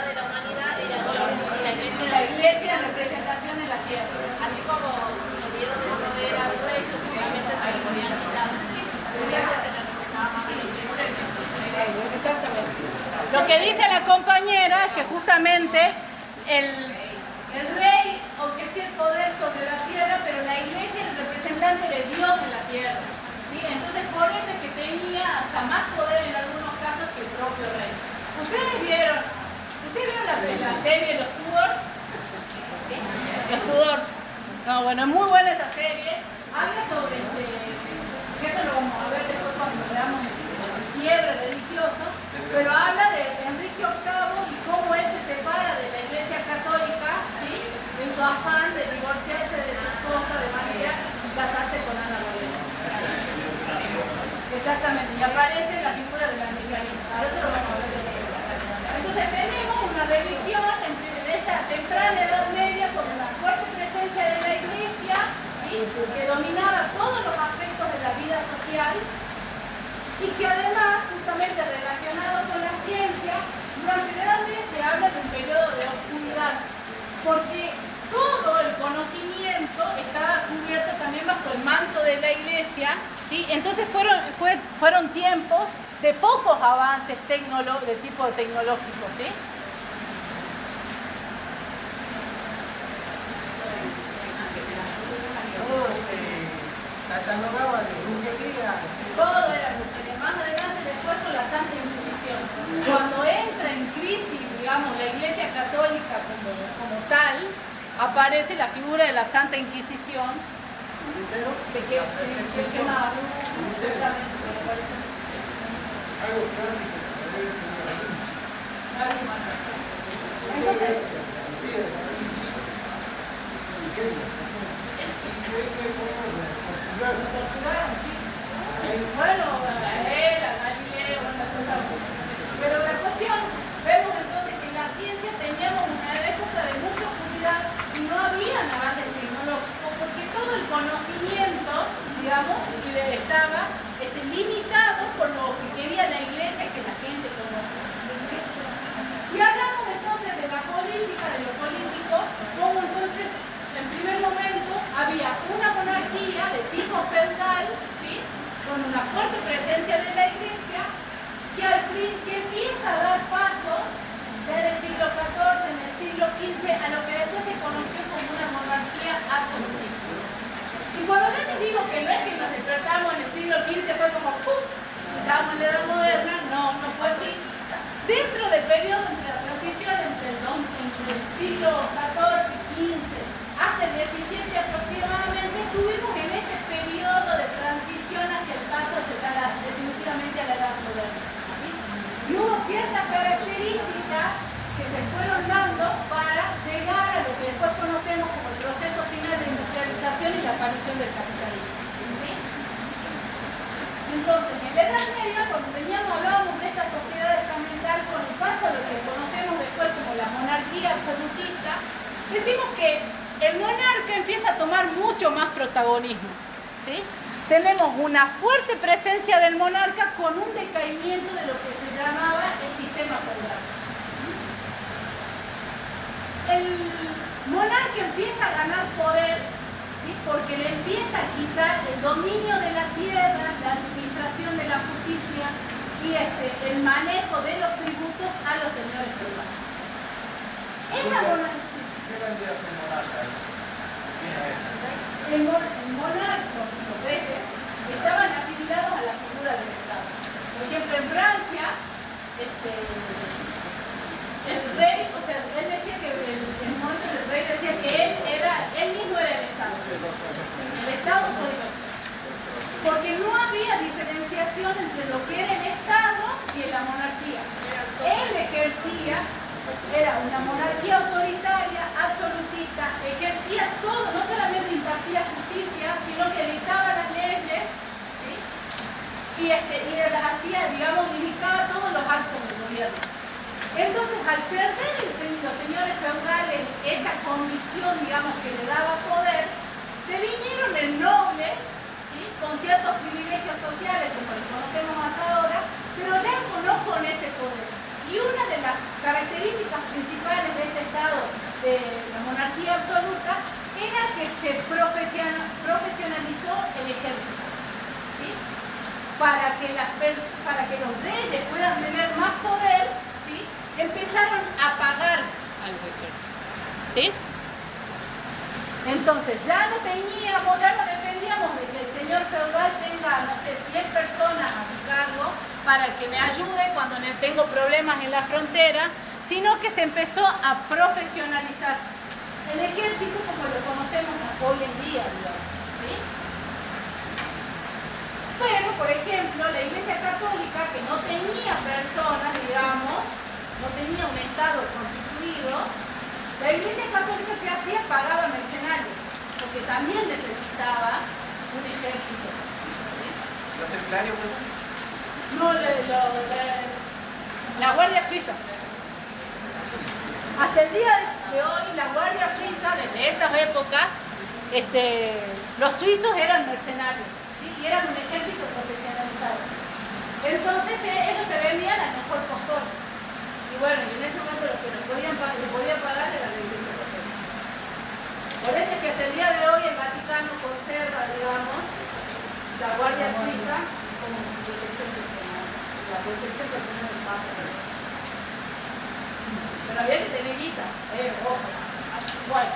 de la humanidad era Dios, y La iglesia en representación en la tierra. así como lo vieron de poder al rey, obviamente se lo podían quitar. Exactamente. Lo que dice la compañera es que justamente el rey ejercía el poder sobre la tierra, pero la iglesia era el representante de Dios en la tierra. ¿Sí? Entonces por eso es que tenía hasta más poder en algunos casos que el propio rey. ¿Ustedes vieron la serie Los Tudors? ¿Sí? Los Tudors. No, bueno, es muy buena esa serie. Habla sobre que eso lo vamos a ver después cuando veamos el quiebre religioso, pero habla de Enrique VIII y cómo él se separa de la Iglesia Católica, ¿sí? En su afán de divorciarse de su esposa de manera y casarse con Ana Bolena. Exactamente, y aparece la figura del anglicanismo. Ahora eso lo vamos a ver después. Entonces tenemos una religión en esta temprana Edad Media con una fuerte presencia de la Iglesia, ¿sí? Que dominaba todos los aspectos de la vida social y que además, justamente relacionado con la ciencia, durante la Edad Media se habla de un periodo de oscuridad, porque todo el conocimiento estaba cubierto también bajo el manto de la Iglesia, ¿sí? Entonces fueron tiempos de pocos avances de tipo tecnológico, ¿sí? Todo se catalogaba de brujería. Todo era brujería. Más adelante, después con la Santa Inquisición. Cuando entra en crisis, digamos, la Iglesia Católica como tal, aparece la figura de la Santa Inquisición ¿De qué? Sí, ¿qué más? Exactamente, me parece. Algo clásico. Entonces, bueno, a él, a Galileo, una cosa. Pero la cuestión, vemos entonces que en la ciencia teníamos una época de mucha oscuridad y no había avances tecnológicos porque todo el conocimiento, digamos, estaba limitado por lo que quería la iglesia que la gente conozca. Y hablamos entonces de la política, de lo político, como entonces, en primer momento, había una monarquía de tipo feudal, ¿sí?, con una fuerte presencia de la iglesia, que empieza a dar paso desde el siglo XIV, en el siglo XV, a lo que después se conoció como una monarquía absolutista. Y cuando yo les digo que no es que nos despertamos en el siglo XV, fue como ¡pum!, estamos en la edad moderna, no fue así. Dentro del periodo entre la transición entre el siglo XIV y XV hasta el XVII aproximadamente, estuvimos en este periodo de transición hacia el paso definitivamente a la edad moderna. ¿Sí? Y hubo ciertas características que se fueron dando para llegar a lo que después conocemos como el proceso final de industrialización y la aparición del capitalismo. ¿Sí? Entonces, en la Edad Media, cuando hablábamos de esta sociedad estamental, con el paso a lo que conocemos después como la monarquía absolutista, decimos que el monarca empieza a tomar mucho más protagonismo. ¿Sí? Tenemos una fuerte presencia del monarca con un decaimiento de lo que se llamaba el sistema feudal. El monarca empieza a ganar poder, ¿sí?, porque le empieza a quitar el dominio de la tierra, la administración de la justicia y el manejo de los tributos a los señores feudales. Esa monarquía. ¿Qué vendría a ser monarca? El monarca, los reyes, estaban asimilados a la figura del Estado. Por ejemplo, en Francia, el rey, o sea, él decía que el momento del rey decía que él mismo era el Estado. El Estado soy yo. Porque no había diferenciación entre lo que era el Estado y la monarquía. Él ejercía, era una monarquía autoritaria, absolutista, ejercía todo, no solamente impartía justicia, sino que dictaba las leyes, ¿sí?, y hacía, digamos, dirigía todos los actos del gobierno. Entonces, al perder los señores feudales esa condición, digamos, que le daba poder, se vinieron en nobles, ¿sí?, con ciertos privilegios sociales, como los conocemos hasta ahora, pero ya no con ese poder. Y una de las características principales de este estado de la monarquía absoluta era que se profesionalizó el ejército. ¿Sí? Para que los reyes puedan tener más poder, ¿sí?, empezaron a pagar al ejército. ¿Sí? Entonces ya no dependíamos de que el señor feudal tenga, no sé, 100 personas a su cargo para que me ayude cuando tengo problemas en la frontera, sino que se empezó a profesionalizar el ejército como lo conocemos hoy en día, digamos, ¿sí? Pero, por ejemplo, la Iglesia Católica, que no tenía personas, digamos, no tenía un Estado constituido, la Iglesia Católica, que hacía, pagaba mercenarios, porque también necesitaba un ejército. ¿Sí? ¿Los templarios, pues? No, la Guardia Suiza. Hasta el día de hoy, la Guardia Suiza, desde esas épocas, los suizos eran mercenarios, ¿sí?, y eran un ejército profesionalizado. Entonces ellos se vendían al mejor postor. Y bueno, y en ese momento lo que le podían pagar era la Iglesia Católica. Por eso es que hasta el día de hoy el Vaticano conserva, digamos, la Guardia Suiza como protección personal. La protección personal del Papa. Pero había que tener guita, ojo. Bueno.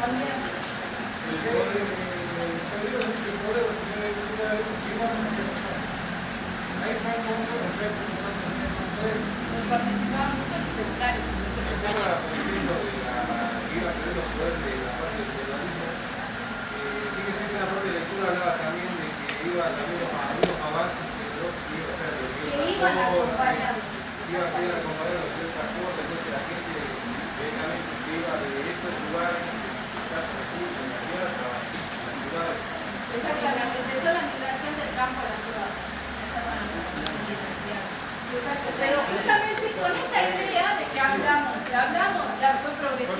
También. Participaban mucho los templarios. tema, por ejemplo, de la que iba a tener los poderes de la parte del feudalismo, fíjense que en la parte de lectura hablaba también de que iba también algunos avances que no iba a ser de iban a acompañar. Iba a quedar acompañado de ciertas cosas, entonces la gente directamente se iba de esos lugares, en caso de recursos, en la tierra, a las ciudades. Exactamente, empezó la migración del campo a la ciudad. Exacto, pero justamente con esta idea de que hablamos, ya fue progresivo.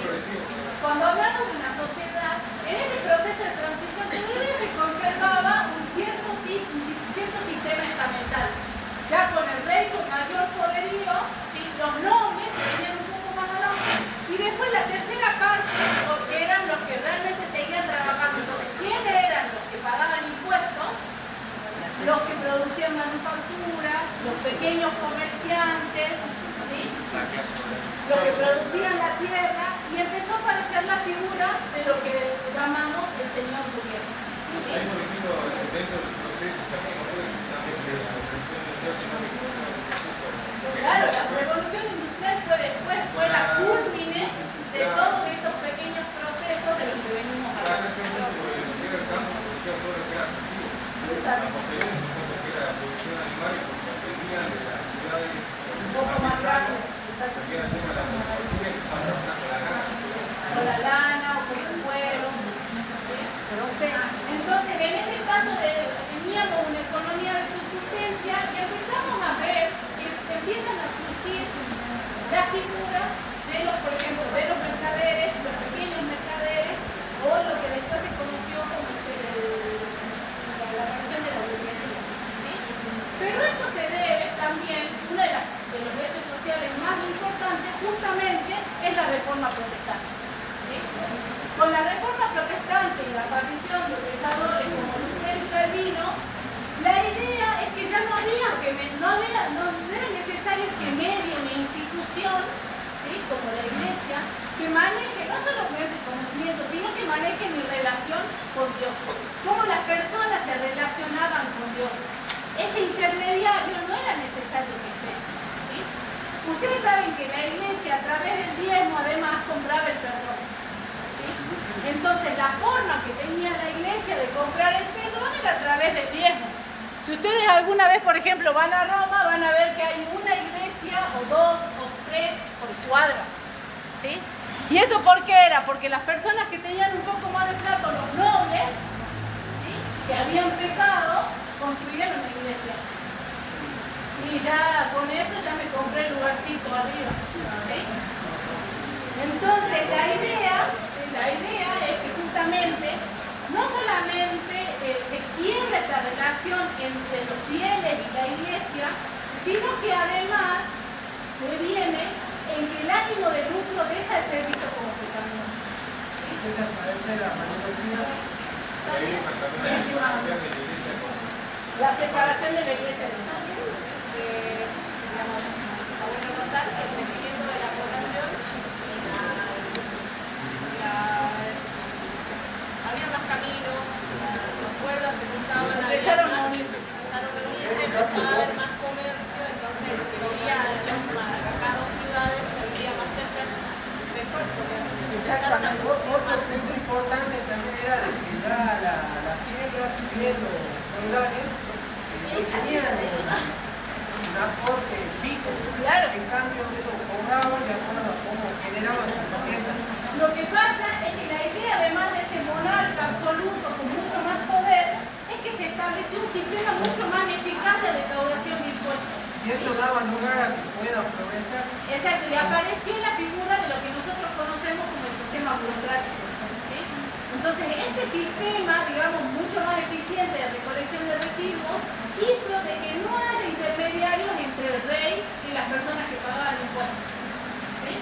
Cuando hablamos de una sociedad, en este proceso de transición todavía se conservaba un cierto sistema estamental. Ya con el rey con mayor poderío, ¿sí? Los nobles que tenían un poco más abajo, y después la tercera parte, porque eran los que realmente seguían trabajando. Entonces, ¿quiénes eran los que pagaban impuestos? Los que producían manufacturas, los pequeños comerciantes, ¿sí? Los que producían la tierra, y empezó a aparecer la figura de lo que llamamos el señor burgués. ¿Sí? Estamos diciendo dentro del proceso, también la revolución industrial, Claro, la revolución industrial fue después, fue la culmine de todos estos pequeños procesos de los que venimos hablando. Un poco más rápido, con la lana o con el cuero. Entonces, en este caso teníamos una economía de subsistencia y empezamos a ver que empiezan a surgir las figuras de los, por ejemplo, de los mercaderes, los pequeños mercaderes, o lo que después se conoció como la relación de la burguesía. ¿Sí? Pero esto se debe también, uno de los hechos sociales más importantes justamente es la reforma protestante. ¿Sí? Con la reforma protestante y la aparición de pensadores como Lutero y Calvino, la idea es que ya no era necesario que medie una institución, ¿sí? Como la iglesia, que maneje no solamente el conocimiento, sino que maneje mi relación con Dios. Cómo las personas se relacionaban con Dios. Ese intermediario no era necesario que esté. ¿Sí? Ustedes saben que la iglesia a través del diezmo además compraba el perdón. ¿Sí? Entonces la forma que tenía la iglesia de comprar el perdón era a través del diezmo. Si ustedes alguna vez, por ejemplo, van a Roma, van a ver que hay una iglesia o dos o tres por cuadra. ¿Sí? ¿Y eso por qué era? Porque las personas que tenían un poco más de plata, los nobles, ¿sí? Que habían pecado, construyeron la iglesia. Y ya con eso ya me compré el lugarcito arriba. ¿Sí? Entonces la idea es que justamente no solamente se quiebra esta relación entre los fieles y la iglesia, sino que además previene en que el ánimo de lucro deja de ser visto como pecaminoso. ¿Sí? La separación de la iglesia de la Digamos, está bueno notar que el crecimiento de la población había más caminos, los pueblos se juntaban, empezaron a unir. empezaron a unirse, empezó a haber más comercio, entonces vivía acá dos ciudades, vivía más cerca, empezó el comercio. Exactamente. Otro punto importante también era de que ya las tierras y los feudales tenían un aporte fijo. Claro. En cambio, ellos cobraban de acuerdo a cómo generaban sus riquezas. Lo que pasa es que la idea, además de este monarca absoluto con mucho más poder, es que se estableció un sistema mucho más eficaz de recaudación de impuestos. Y eso daba lugar a que puedan progresar. Exacto, y apareció la figura de lo que nosotros conocemos como el sistema burocrático. ¿Sí? Entonces, este sistema, digamos, mucho más eficiente de recolección de residuos, hizo de que no haya intermediarios entre el rey y las personas que pagaban impuestos. ¿Sí?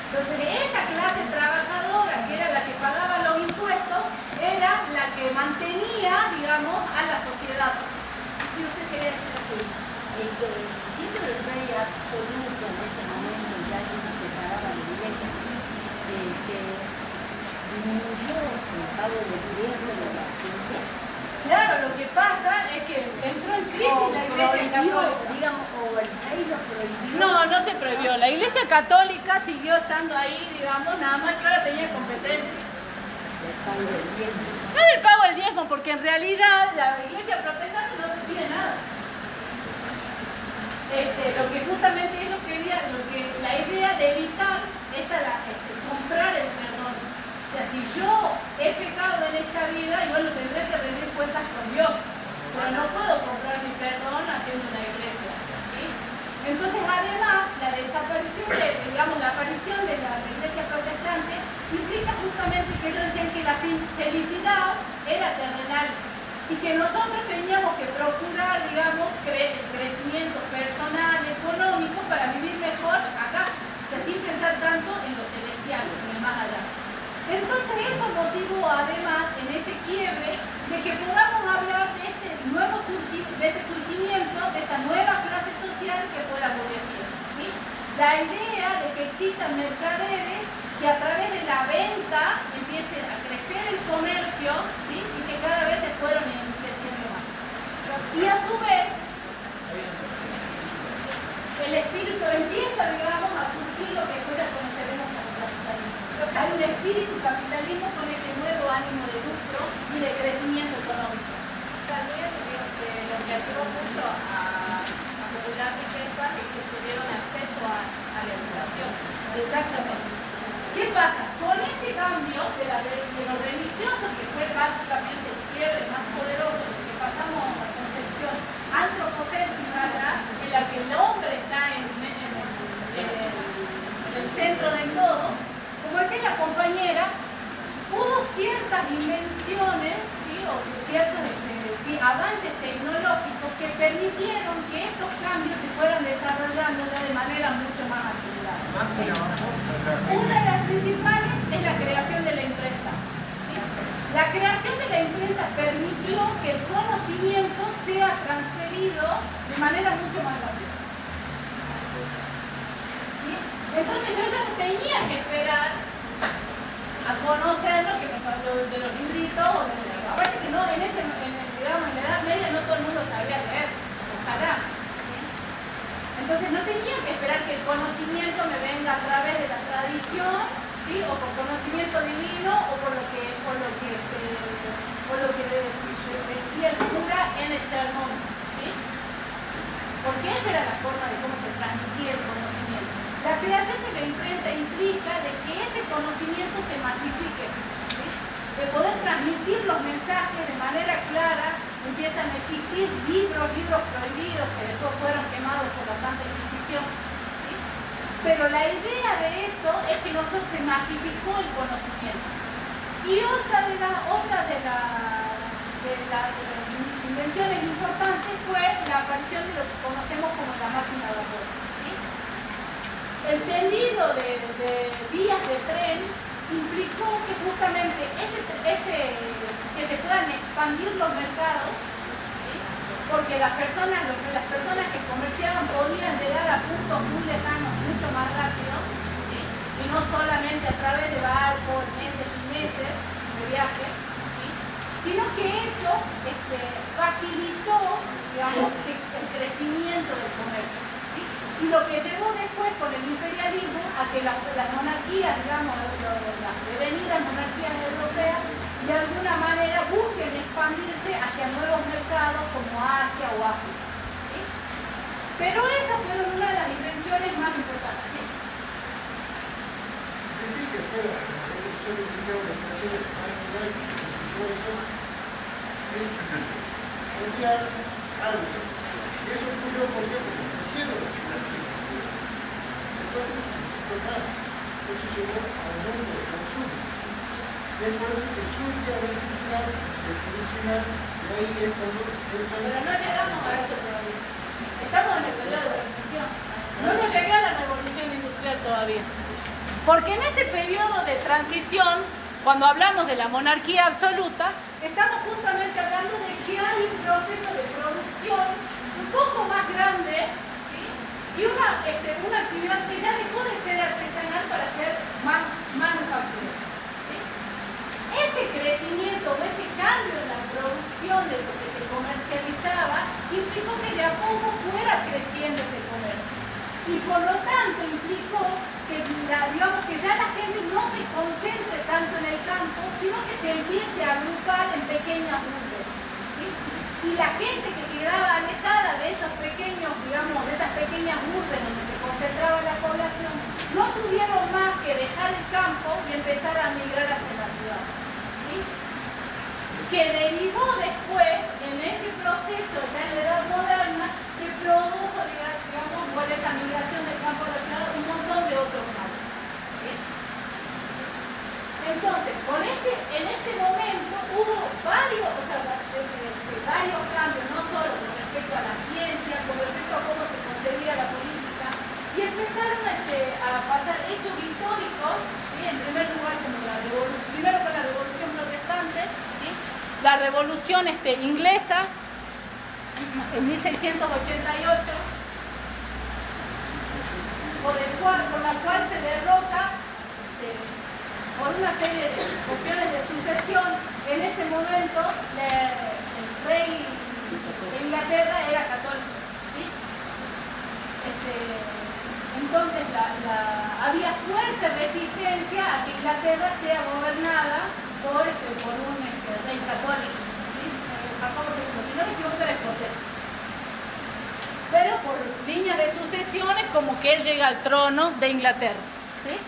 Entonces, esa clase trabajadora, que era la que pagaba los impuestos, era la que mantenía, digamos, a la sociedad. Si usted quería decir así, siendo el rey absoluto en ese momento, ya que se separaba de la iglesia, que disminuyó el pago de diezmo de la gente. Claro, lo que pasa es que entró en crisis la iglesia católica. Digamos, o el rey lo prohibió. No se prohibió. cambio, la Iglesia Católica siguió estando ahí, digamos, nada más que ahora tenía competencia. No del pago del diezmo, porque en realidad la Iglesia Protestante no te pide nada. Lo que justamente ellos querían, la idea de evitar comprar el perdón. O sea, si yo he pecado en esta vida, igual lo tendré que rendir cuentas con Dios. Pero no puedo comprar mi perdón haciendo una iglesia. ¿Sí? Entonces, además, la desaparición la aparición de la iglesia protestante implica justamente que ellos decían que la felicidad era terrenal y que nosotros teníamos que procurar, digamos, crecimiento personal, económico para vivir mejor acá, sin pensar tanto en lo celestial, en el más allá. Entonces eso motivó además en ese quiebre de que podamos hablar de este surgimiento, de esta nueva clase social que fue la burguesía. ¿Sí? La idea de que existan mercaderes que a través de la venta empiece a crecer el comercio, ¿sí? Y que cada vez se fueron enriqueciendo más. Y a su vez, el espíritu empieza, digamos, a surgir lo que después conoceremos como capitalismo. Hay un espíritu capitalismo con este nuevo ánimo de lucro y de crecimiento económico. También lo que ayudó mucho a acumular riqueza es que tuvieron acceso a la educación. Exactamente. ¿Qué pasa? Con este cambio de lo religioso, que fue básicamente el quiebre más poderoso, porque pasamos a una concepción antropocéntrica, en la que el hombre está en el centro del todo, como decía la compañera, hubo ciertas dimensiones, ¿sí? O ciertos avances tecnológicos que permitieron que estos cambios se fueran desarrollando ya de manera mucho más acelerada. Una de las principales es la creación de la imprenta. ¿Sí? La creación de la imprenta permitió que el conocimiento sea transferido de manera mucho más rápida. ¿Sí? Entonces yo ya no tenía que esperar a conocer lo que me faltó de los libritos o de la... Aparte que no, digamos, en la Edad Media no todo el mundo sabía leer, ojalá. ¿Sí? Entonces no tenía que esperar que el conocimiento me venga a través de la tradición, ¿sí? O por conocimiento divino o por lo que decía el cura en el sermón. ¿Sí? Porque esa era la forma de cómo se transmitía el conocimiento. La creación de la imprenta implica de que ese conocimiento se masifique, ¿sí? De poder transmitir los mensajes de manera clara. Empiezan a existir libros prohibidos que después fueron quemados por la Santa Inquisición, ¿sí? Pero la idea de eso es que nosotros se masificó el conocimiento. Y otra de las invenciones importantes fue la aparición de lo que conocemos como la máquina de vapor. El tendido de vías de tren implicó que justamente que se puedan expandir los mercados, ¿sí? Porque las personas que comerciaban podían llegar a puntos muy lejanos mucho más rápido, ¿sí? Y no solamente a través de barcos, meses y meses de viaje, ¿sí? Sino que eso facilitó, digamos, el crecimiento del comercio. Y lo que llevó después con el imperialismo a que las monarquías, digamos, las devenidas monarquías europeas, de alguna manera busquen expandirse hacia nuevos mercados como Asia o África. ¿Sí? Pero esas fueron una de las invenciones más importantes. ¿Sí? Decir que fue la revolución industrial de los años 90 y todo eso es mundial algo. Y eso ocurrió porque crecieron los chilenos. Entonces necesito más. Eso llevó al mundo de consumo. Y es por eso que surge la necesidad de funcionar y ahí es cuando... Pero no llegamos a eso todavía. Estamos en el periodo de transición. No nos llegó a la revolución industrial todavía. Porque en este periodo de transición, cuando hablamos de la monarquía absoluta, estamos justamente hablando de que hay un proceso de producción un poco más grande, ¿sí? Y una actividad que ya dejó de ser artesanal para ser más manufacturera. ¿Sí? Ese crecimiento o ese cambio en la producción de lo que se comercializaba implicó que de a poco fuera creciendo este comercio. Y por lo tanto y la gente que quedaba alejada de esos pequeños, digamos, de esas pequeñas urbes donde se concentraba la población, no tuvieron más que dejar el campo y empezar a migrar hacia la ciudad. ¿Sí? Que derivó después, en ese proceso ya en la edad moderna, que produjo, digamos, por esa migración del campo a la ciudad, un montón de otros males. ¿Sí? Entonces, en este momento hubo varios cambios, no solo con respecto a la ciencia, con respecto a cómo se concebía la política, y empezaron a pasar hechos históricos, ¿sí? En primer lugar, primero con la Revolución Protestante, ¿sí? La Revolución Inglesa, en 1688, por la cual se derroca por una serie de cuestiones de sucesión. En ese momento el rey de Inglaterra era católico, ¿sí? Entonces había fuerte resistencia a que Inglaterra sea gobernada por un rey católico, ¿sí? Jacobo II, si no me equivoco, era escocés. Pero por línea de sucesiones, como que él llega al trono de Inglaterra, ¿sí?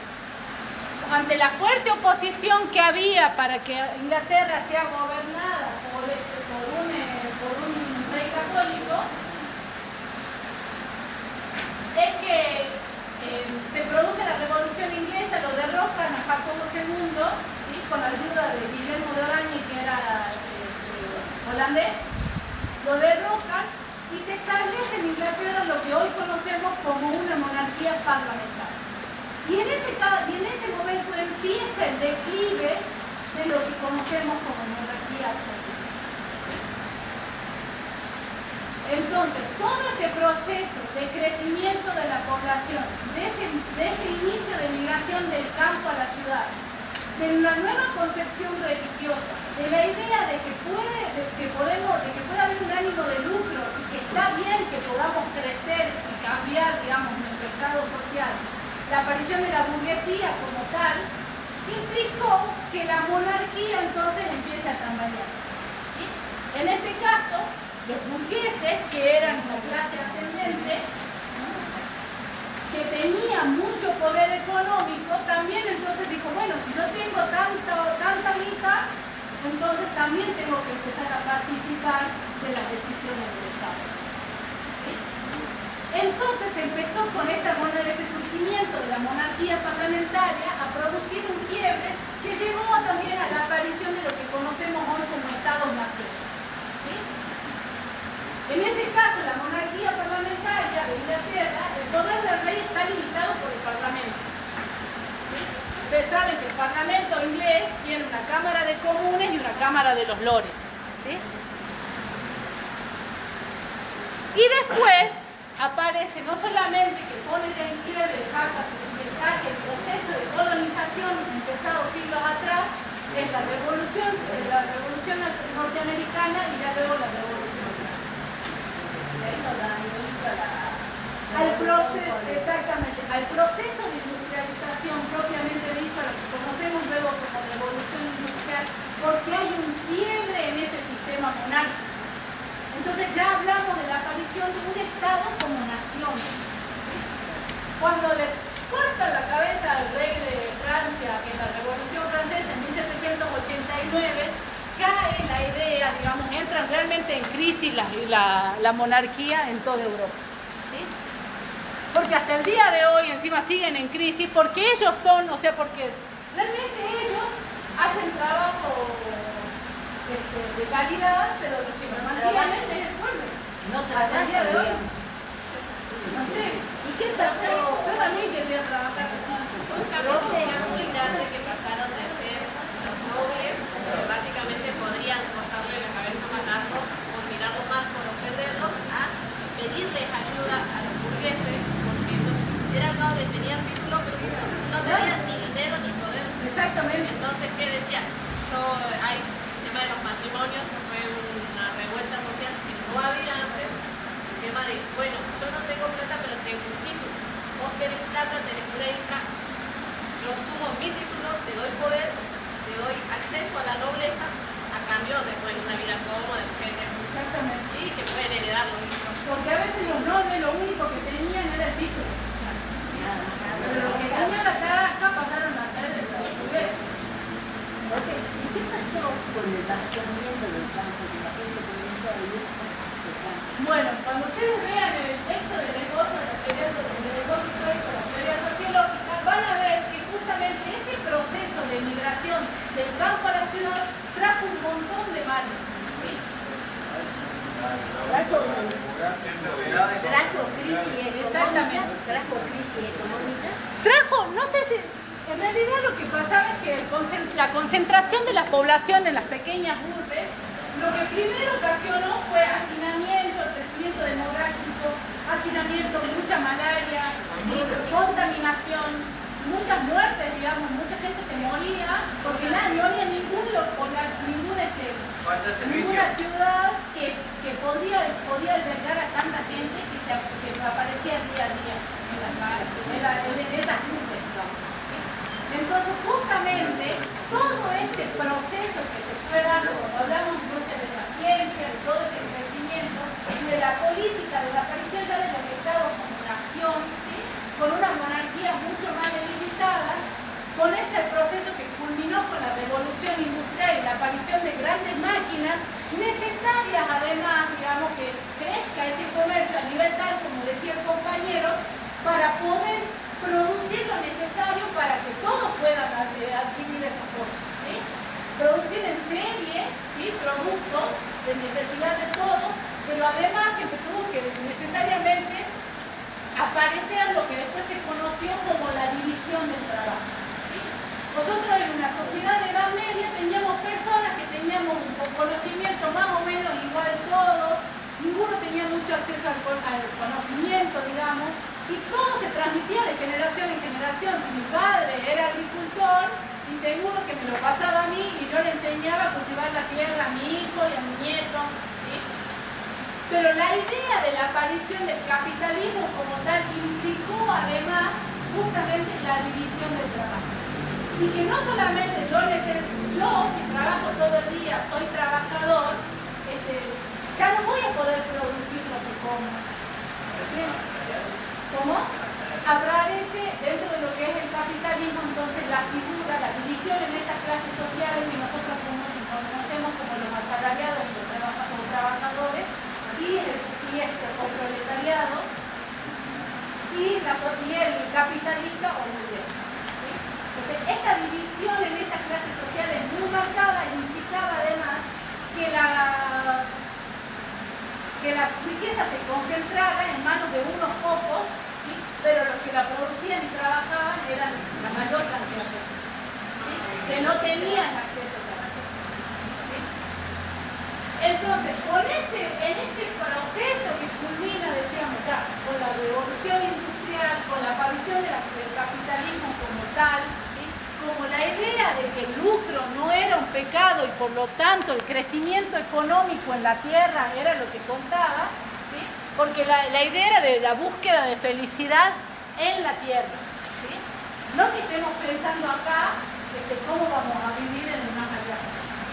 Ante la fuerte oposición que había para que Inglaterra sea gobernada por un rey católico, es que se produce la Revolución Inglesa, lo derrocan a Jacobo II, ¿sí? Con la ayuda de Guillermo de Orange, que era holandés, lo derrocan y se establece en Inglaterra lo que hoy conocemos como una monarquía parlamentaria. Y en ese momento empieza el declive de lo que conocemos como monarquía absoluta. Entonces, todo este proceso de crecimiento de la población, de ese inicio de migración del campo a la ciudad, de la nueva concepción religiosa, de la idea de que puede haber un ánimo de lucro y que está bien que podamos crecer y cambiar, digamos, nuestro estado social, la aparición de la burguesía como tal, implicó que la monarquía entonces empiece a tambalear. ¿Sí? En este caso, los burgueses, que eran una clase ascendente, ¿no?, que tenía mucho poder económico, también entonces dijo, bueno, si yo tengo tanta guita, entonces también tengo que empezar a participar de las decisiones del Estado. ¿Sí? Entonces empezó con este surgimiento de la monarquía parlamentaria a producir un quiebre que llevó también a la aparición de lo que conocemos hoy como Estados-naciones. ¿Sí? En ese caso, la monarquía parlamentaria de Inglaterra, el poder del rey está limitado por el Parlamento. ¿Sí? Ustedes saben que el Parlamento inglés tiene una Cámara de Comunes y una Cámara de los Lores. ¿Sí? Y después aparece no solamente que pone de quiebre el proceso de colonización empezado siglos atrás, es la revolución norteamericana y ya luego la revolución al proceso de industrialización propiamente dicho, lo que conocemos luego como revolución industrial, porque hay un quiebre en ese sistema monárquico. Entonces ya hablamos de la aparición de un Estado como nación. Cuando le cortan la cabeza al rey de Francia, que en la Revolución Francesa en 1789, cae la idea, digamos, entra realmente en crisis la monarquía en toda Europa. ¿Sí? Porque hasta el día de hoy encima siguen en crisis, porque ellos son, o sea, porque realmente ellos hacen trabajo de calidad, pero los que mantienen es el pueblo. No hasta el día de hoy. No sé, ¿y qué pasó? Yo también quería trabajar. Un cambio social muy grande que pasaron de ser los nobles, que básicamente podrían cortarle la cabeza a matarlos o mirarlos más por ofenderlos, a pedirles ayuda a los burgueses, porque ellos eran nobles, tenían título, pero no tenían ni dinero ni poder. Exactamente. Entonces, ¿qué decían? Hay el tema de los matrimonios, fue una revuelta social que no había antes. El tema de, bueno, yo no tengo plata, pero tengo un título. Vos tenés plata, tenés una hija, yo sumo mi título, te doy poder, te doy acceso a la nobleza a cambio de, bueno, una vida cómoda, etcétera. Exactamente. Y que pueden heredar los hijos. Porque a veces los nobles lo único que tenían era el título. Pero lo que tenían acá pasaron a ser de los portugueses. Ok, ¿y qué pasó con el vaciamiento del campo? Que la gente comenzó a vivir de campo. Bueno, cuando ustedes vean el texto del negocio, de la teoría del negocio histórico, la teoría sociológica, van a ver que justamente ese proceso de migración del campo a la ciudad trajo un montón de males. ¿Sí? Trajo crisis económica. Exactamente. Trajo crisis económica. Trajo, no sé si, en realidad lo que pasaba es que la concentración de la población en las pequeñas urbes, lo que primero ocasionó fue hacinamiento, crecimiento demográfico, hacinamiento, mucha malaria, contaminación, muchas muertes, digamos, mucha gente se moría, porque no había ninguna ciudad que podía albergar a tanta gente que aparecía día a día en las calles, en esas luces, digamos. Entonces, justamente, todo este proceso que se fue dando, cuando hablamos entonces de la ciencia, de todo ese crecimiento, de la política, de la aparición ya de los estados como nación, ¿sí? Con una monarquía mucho más debilitada, con este proceso que culminó con la revolución industrial y la aparición de grandes máquinas, necesarias además, digamos, que crezca ese comercio a nivel tal, como decía el compañero, para poder producir lo necesario para que todos puedan adquirir esas cosas, ¿sí? Producir en serie, ¿sí? Productos de necesidad de todos, pero además que tuvo que necesariamente aparecer lo que después se conoció como la división del trabajo. ¿Sí? Nosotros en una sociedad de edad media teníamos personas que teníamos un conocimiento más o menos igual todos, ninguno tenía mucho acceso al conocimiento, digamos, y todo se transmitía de generación en generación. Si mi padre era agricultor, y seguro que me lo pasaba a mí y yo le enseñaba a cultivar la tierra a mi hijo y a mi nieto, ¿sí? Pero la idea de la aparición del capitalismo como tal implicó además justamente la división del trabajo. Y que no solamente yo si trabajo todo el día, soy trabajador, ya no voy a poder producir lo que como. ¿Sí? ¿Cómo? Aparece dentro de lo que es el capitalismo entonces la figura, la división en estas clases sociales que nosotros conocemos como los asalariados y los trabajadores y el proletariado y el capitalista o burgués. ¿Sí? Entonces esta división en estas clases sociales muy marcada implicaba además que la riqueza se concentrara en manos de unos pocos, ¿sí? Pero los que la producían y trabajaban eran la mayor cantidad de gente, ¿sí? Que no tenían acceso a esa riqueza. ¿Sí? Entonces, en este proceso que culmina, decíamos ya, con la revolución industrial, con la aparición del capitalismo como tal, ¿sí? Como la idea de que el lucro no era un pecado y por lo tanto el crecimiento económico en la tierra era lo que contaba, ¿sí? Porque la idea era de la búsqueda de felicidad en la tierra, ¿sí? No que estemos pensando acá cómo vamos a vivir en el más allá,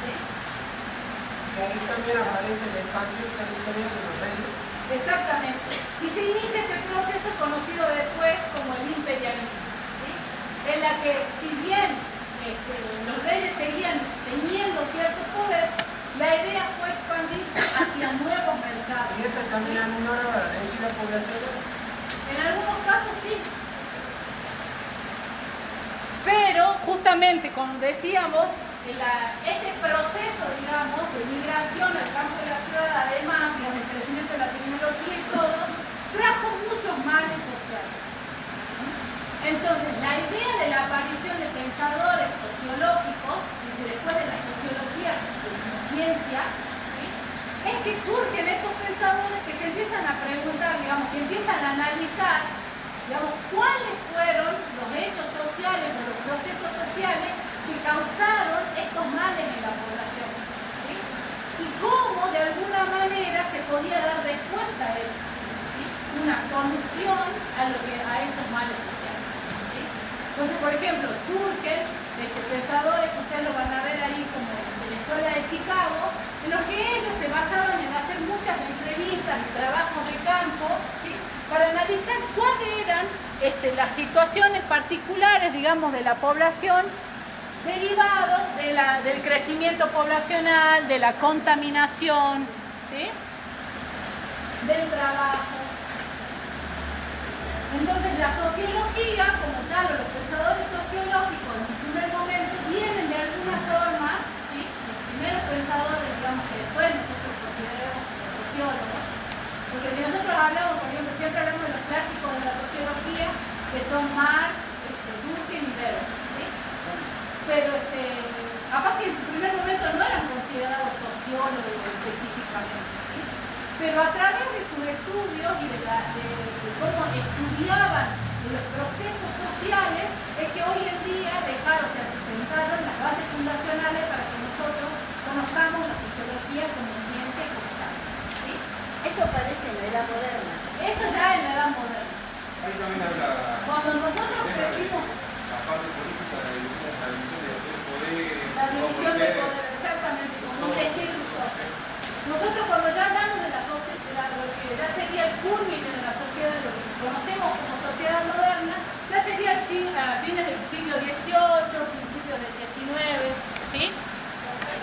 ¿sí? Y ahí también aparece la expansión territorial de los reinos. Exactamente. Y se inicia este proceso conocido después como el imperialismo, ¿sí? En la que si bien los reyes seguían teniendo cierto poder, la idea fue expandirse hacia nuevos mercados. Y eso también aminora la densidad poblacional. En algunos casos sí. Pero justamente, como decíamos, este proceso, digamos, de migración al campo de la ciudad, además del crecimiento de la tecnología y todo, trajo muchos males sociales. Entonces, la idea de la aparición de pensadores sociológicos, y después de la sociología como ciencia, ¿sí? Es que surgen estos pensadores que se empiezan a preguntar, digamos, que empiezan a analizar, digamos, cuáles fueron los hechos sociales o los procesos sociales que causaron estos males en la población, ¿sí? Y cómo de alguna manera se podía dar respuesta a eso, ¿sí? Una solución a esos males sociales, ¿sí? Entonces Entonces, por ejemplo, Durkheim, pensadores que ustedes lo van a ver ahí como de la Escuela de Chicago, en los que ellos se basaban en hacer muchas entrevistas y trabajos de campo, ¿sí? Para analizar cuáles eran las situaciones particulares, digamos, de la población derivados del crecimiento poblacional, de la contaminación, ¿sí? Del trabajo. Entonces la sociología, como tal, o los pensadores sociológicos en un primer momento vienen de alguna forma, ¿sí? Los primeros pensadores, digamos, que después nosotros consideramos como sociólogos, porque si nosotros hablamos, por ejemplo, siempre hablamos de los clásicos de la sociología, que son Marx, Durkheim y Weber, ¿sí? Pero capaz que en su primer momento no eran considerados sociólogos específicamente, ¿sí? Pero a través de sus estudios y de cómo estudiaban los procesos sociales, es que hoy en día se sentaron las bases fundacionales para que nosotros conozcamos la sociología como ciencia y como tal, ¿sí? Esto parece en la edad moderna. Eso ya en la edad moderna. Ahí también habla Cuando nosotros crecimos, la parte política, la división de poder, la división de poder, exactamente, como un tejido. Nosotros cuando ya hablamos de la sociedad, lo que ya sería el culmine de la sociedad, lo que conocemos como sociedad moderna, ya sería a fines del siglo XVIII, principios del XIX, ¿sí?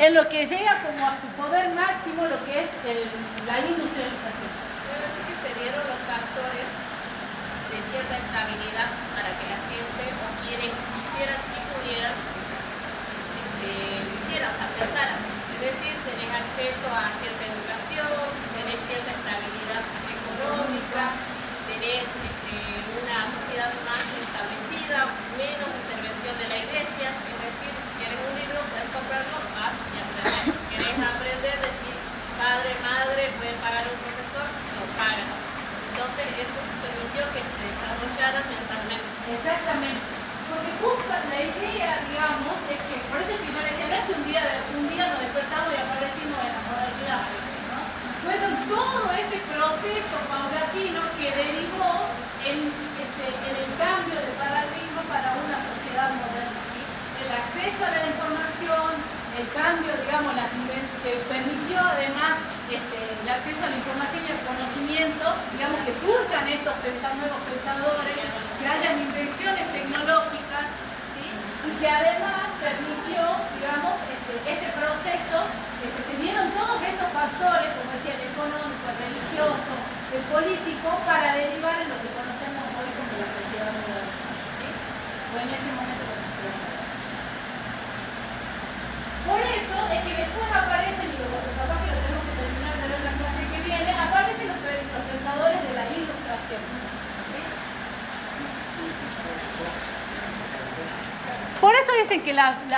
En lo que llega como a su poder máximo lo que es la industrialización. Quiero decir que se dieron los factores de cierta estabilidad para que la gente o quienes quisieran y pudieran hicieran, o sea, pensaran. Es decir, tenés acceso a cierta educación, tenés cierta estabilidad económica, tenés una sociedad más establecida, menos intervención de la iglesia. Es decir, quieres un libro, puedes comprarlo, vas y aprender. Querés aprender, decir, padre, madre, pueden pagar un profesor, lo pagan. Entonces, eso permitió que se desarrollaran mentalmente. Exactamente. Porque justo la idea, digamos, es que, por eso es que yo le decía, no es que un día nos despertamos y aparecimos en la modernidad, ¿no? Fueron todo este proceso paulatino que derivó en el cambio de paradigma para una sociedad moderna, ¿sí? El acceso a la información, el cambio, digamos, que permitió además el acceso a la información y al conocimiento, digamos, que surjan estos nuevos pensadores, que hayan invenciones tecnológicas, ¿sí? Y que además permitió, digamos, este proceso, que se dieron todos esos factores, como decía, el económico, el religioso, el político, para derivar en lo que conocemos hoy como la sociedad moderna, ¿sí? O en ese momento la sociedad moderna. Por eso es que después aparecen, y capaz que lo tenemos que terminar de ver la clase que viene, aparecen los pensadores de la ilustración, ¿sí? Por eso dicen que algunos,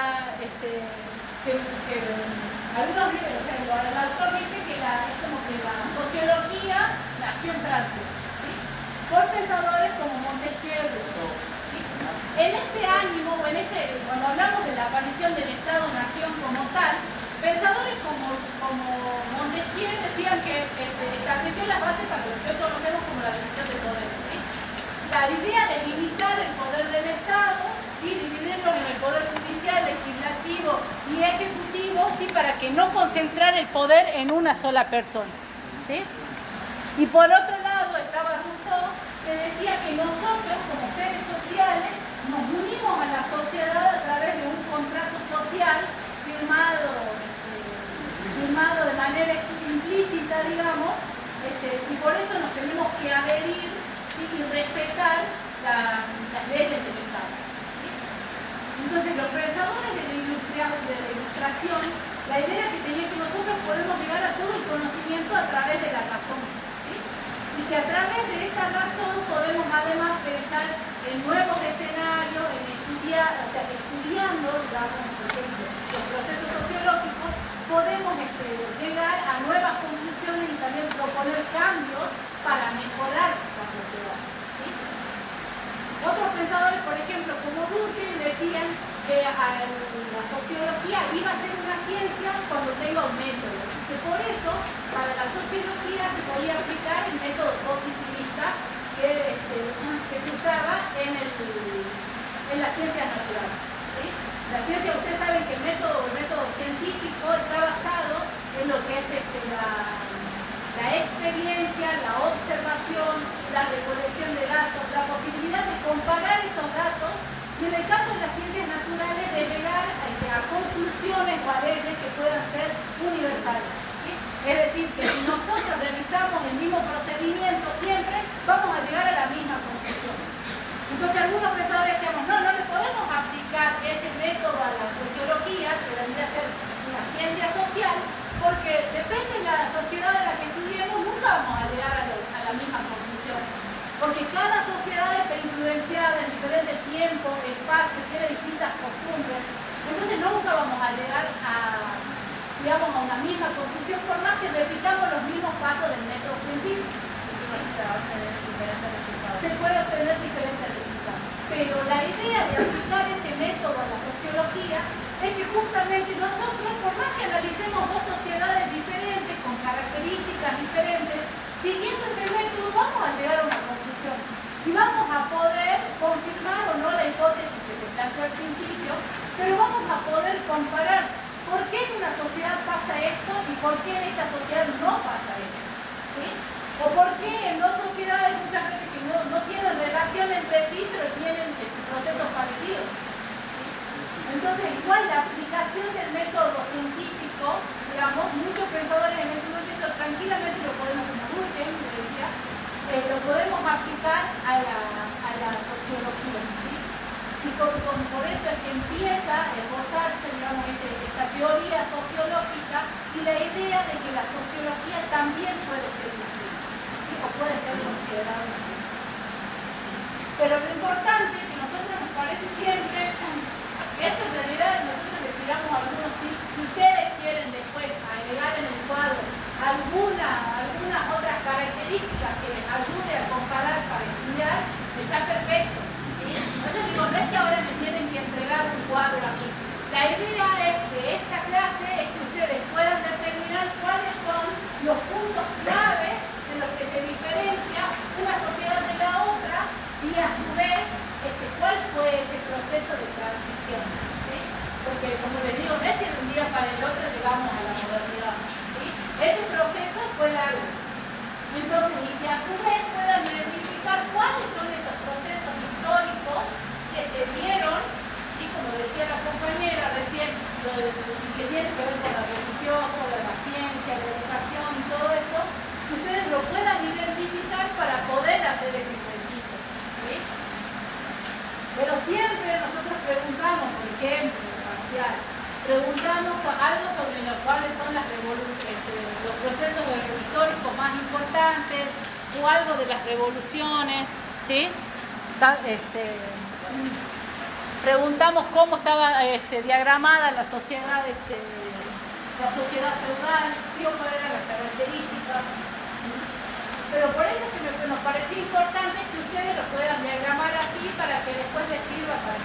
o sea, el autor dice que es como que la sociología nació en Francia, ¿sí? Por pensadores como Montesquieu, ¿sí? En este ánimo, cuando hablamos de la aparición del Estado-Nación como tal, pensadores como Montesquieu decían que estableció las bases para lo que hoy conocemos como la división de poderes, ¿sí? La idea de limitar el poder del Estado, ¿sí? Dividirlo en el poder judicial, legislativo y ejecutivo, ¿sí? Para que no concentrar el poder en una sola persona, ¿sí? Y por otro lado estaba Rousseau, que decía que nosotros como seres sociales nos unimos a la sociedad a través de un contrato social firmado de manera implícita, digamos, y por eso nos tenemos que adherir, ¿sí? Y respetar las leyes del Estado, ¿sí? Entonces los pensadores de la ilustración, la idea que tenían que nosotros podemos llegar a todo el conocimiento a través de la razón, ¿sí? Y que a través de esa razón podemos además pensar en nuevos escenarios, estudiando, digamos, por ejemplo, los procesos sociológicos, podemos llegar a nuevas conclusiones y también proponer cambios para mejorar la sociedad, ¿sí? Otros pensadores, por ejemplo, como Durkheim, decían que la sociología iba a ser una ciencia cuando tenga un método, y que por eso para la sociología se podía aplicar el método positivista que se usaba en en las ciencias naturales. ¿Sí? La ciencia, ustedes saben que el método científico está basado en lo que es la experiencia, la observación, la recolección de datos, la posibilidad de comparar esos datos y en el caso de las ciencias naturales de llegar a conclusiones o a leyes que puedan ser universales. ¿Sí? Es decir, que si nosotros realizamos el mismo procedimiento siempre, vamos a llegar a la misma conclusión. Entonces algunos pensadores decíamos, no le podemos aplicar ese método a la sociología, que vendría a ser una ciencia social, porque depende de la sociedad en la que estudiemos, nunca vamos a llegar a la misma conclusión. Porque cada sociedad está influenciada en diferentes tiempos, espacios, tiene distintas costumbres. Entonces nunca vamos a llegar a una misma conclusión, por más que repitamos los mismos pasos del método científico. Se puede obtener diferentes resultados. Pero la idea de aplicar ese método a la sociología es que justamente nosotros, por más que analicemos dos sociedades diferentes, con características diferentes, siguiendo ese método vamos a llegar a una conclusión. Y vamos a poder confirmar o no la hipótesis que se planteó al principio, pero vamos a poder comparar por qué en una sociedad pasa esto y por qué en esta sociedad no pasa esto. ¿Sí? O por qué en dos sociedades muchas veces que no tienen relación entre sí, pero tienen procesos parecidos. Entonces, igual la aplicación del método científico, digamos, muchos pensadores en ese momento tranquilamente lo podemos, como Durkheim decía, lo podemos aplicar a la sociología. ¿Sí? Y por eso es que empieza a esbozarse, digamos, esta teoría sociológica y la idea de que la sociología también puede ser una ciencia, ¿sí? O puede ser considerada una ciencia. Pero lo importante que a nosotros nos parece siempre, esto en realidad nosotros le tiramos algunos tips. Si ustedes quieren después agregar en el cuadro algunas otras características que les ayude a comparar para estudiar, está perfecto. ¿Sí? Entonces digo, no es que ahora me tienen que entregar un cuadro a mí. La idea de esta clase es que ustedes puedan determinar cuáles son los puntos claves en los que se diferencia una sociedad de la otra y a su vez cuál fue ese proceso de transición. ¿Sí? Porque como les digo, no es que de un día para el otro llegamos a la modernidad. ¿Sí? Ese proceso fue largo. Entonces, y que a su vez puedan identificar cuáles son esos procesos históricos que se dieron, y como decía la compañera recién, que tiene que ver con la religiosa, la ciencia, la educación y todo eso, que ustedes lo puedan identificar para poder hacer ese ejercicio. ¿Sí? Pero siempre nosotros preguntamos, por ejemplo, en el parcial, preguntamos algo sobre cuáles son los procesos históricos más importantes o algo de las revoluciones, ¿sí? Preguntamos cómo estaba diagramada la sociedad feudal, ¿sí? O cuáles eran las características. Pero por eso es que nos parecía importante que ustedes lo puedan diagramar así para que después les sirva para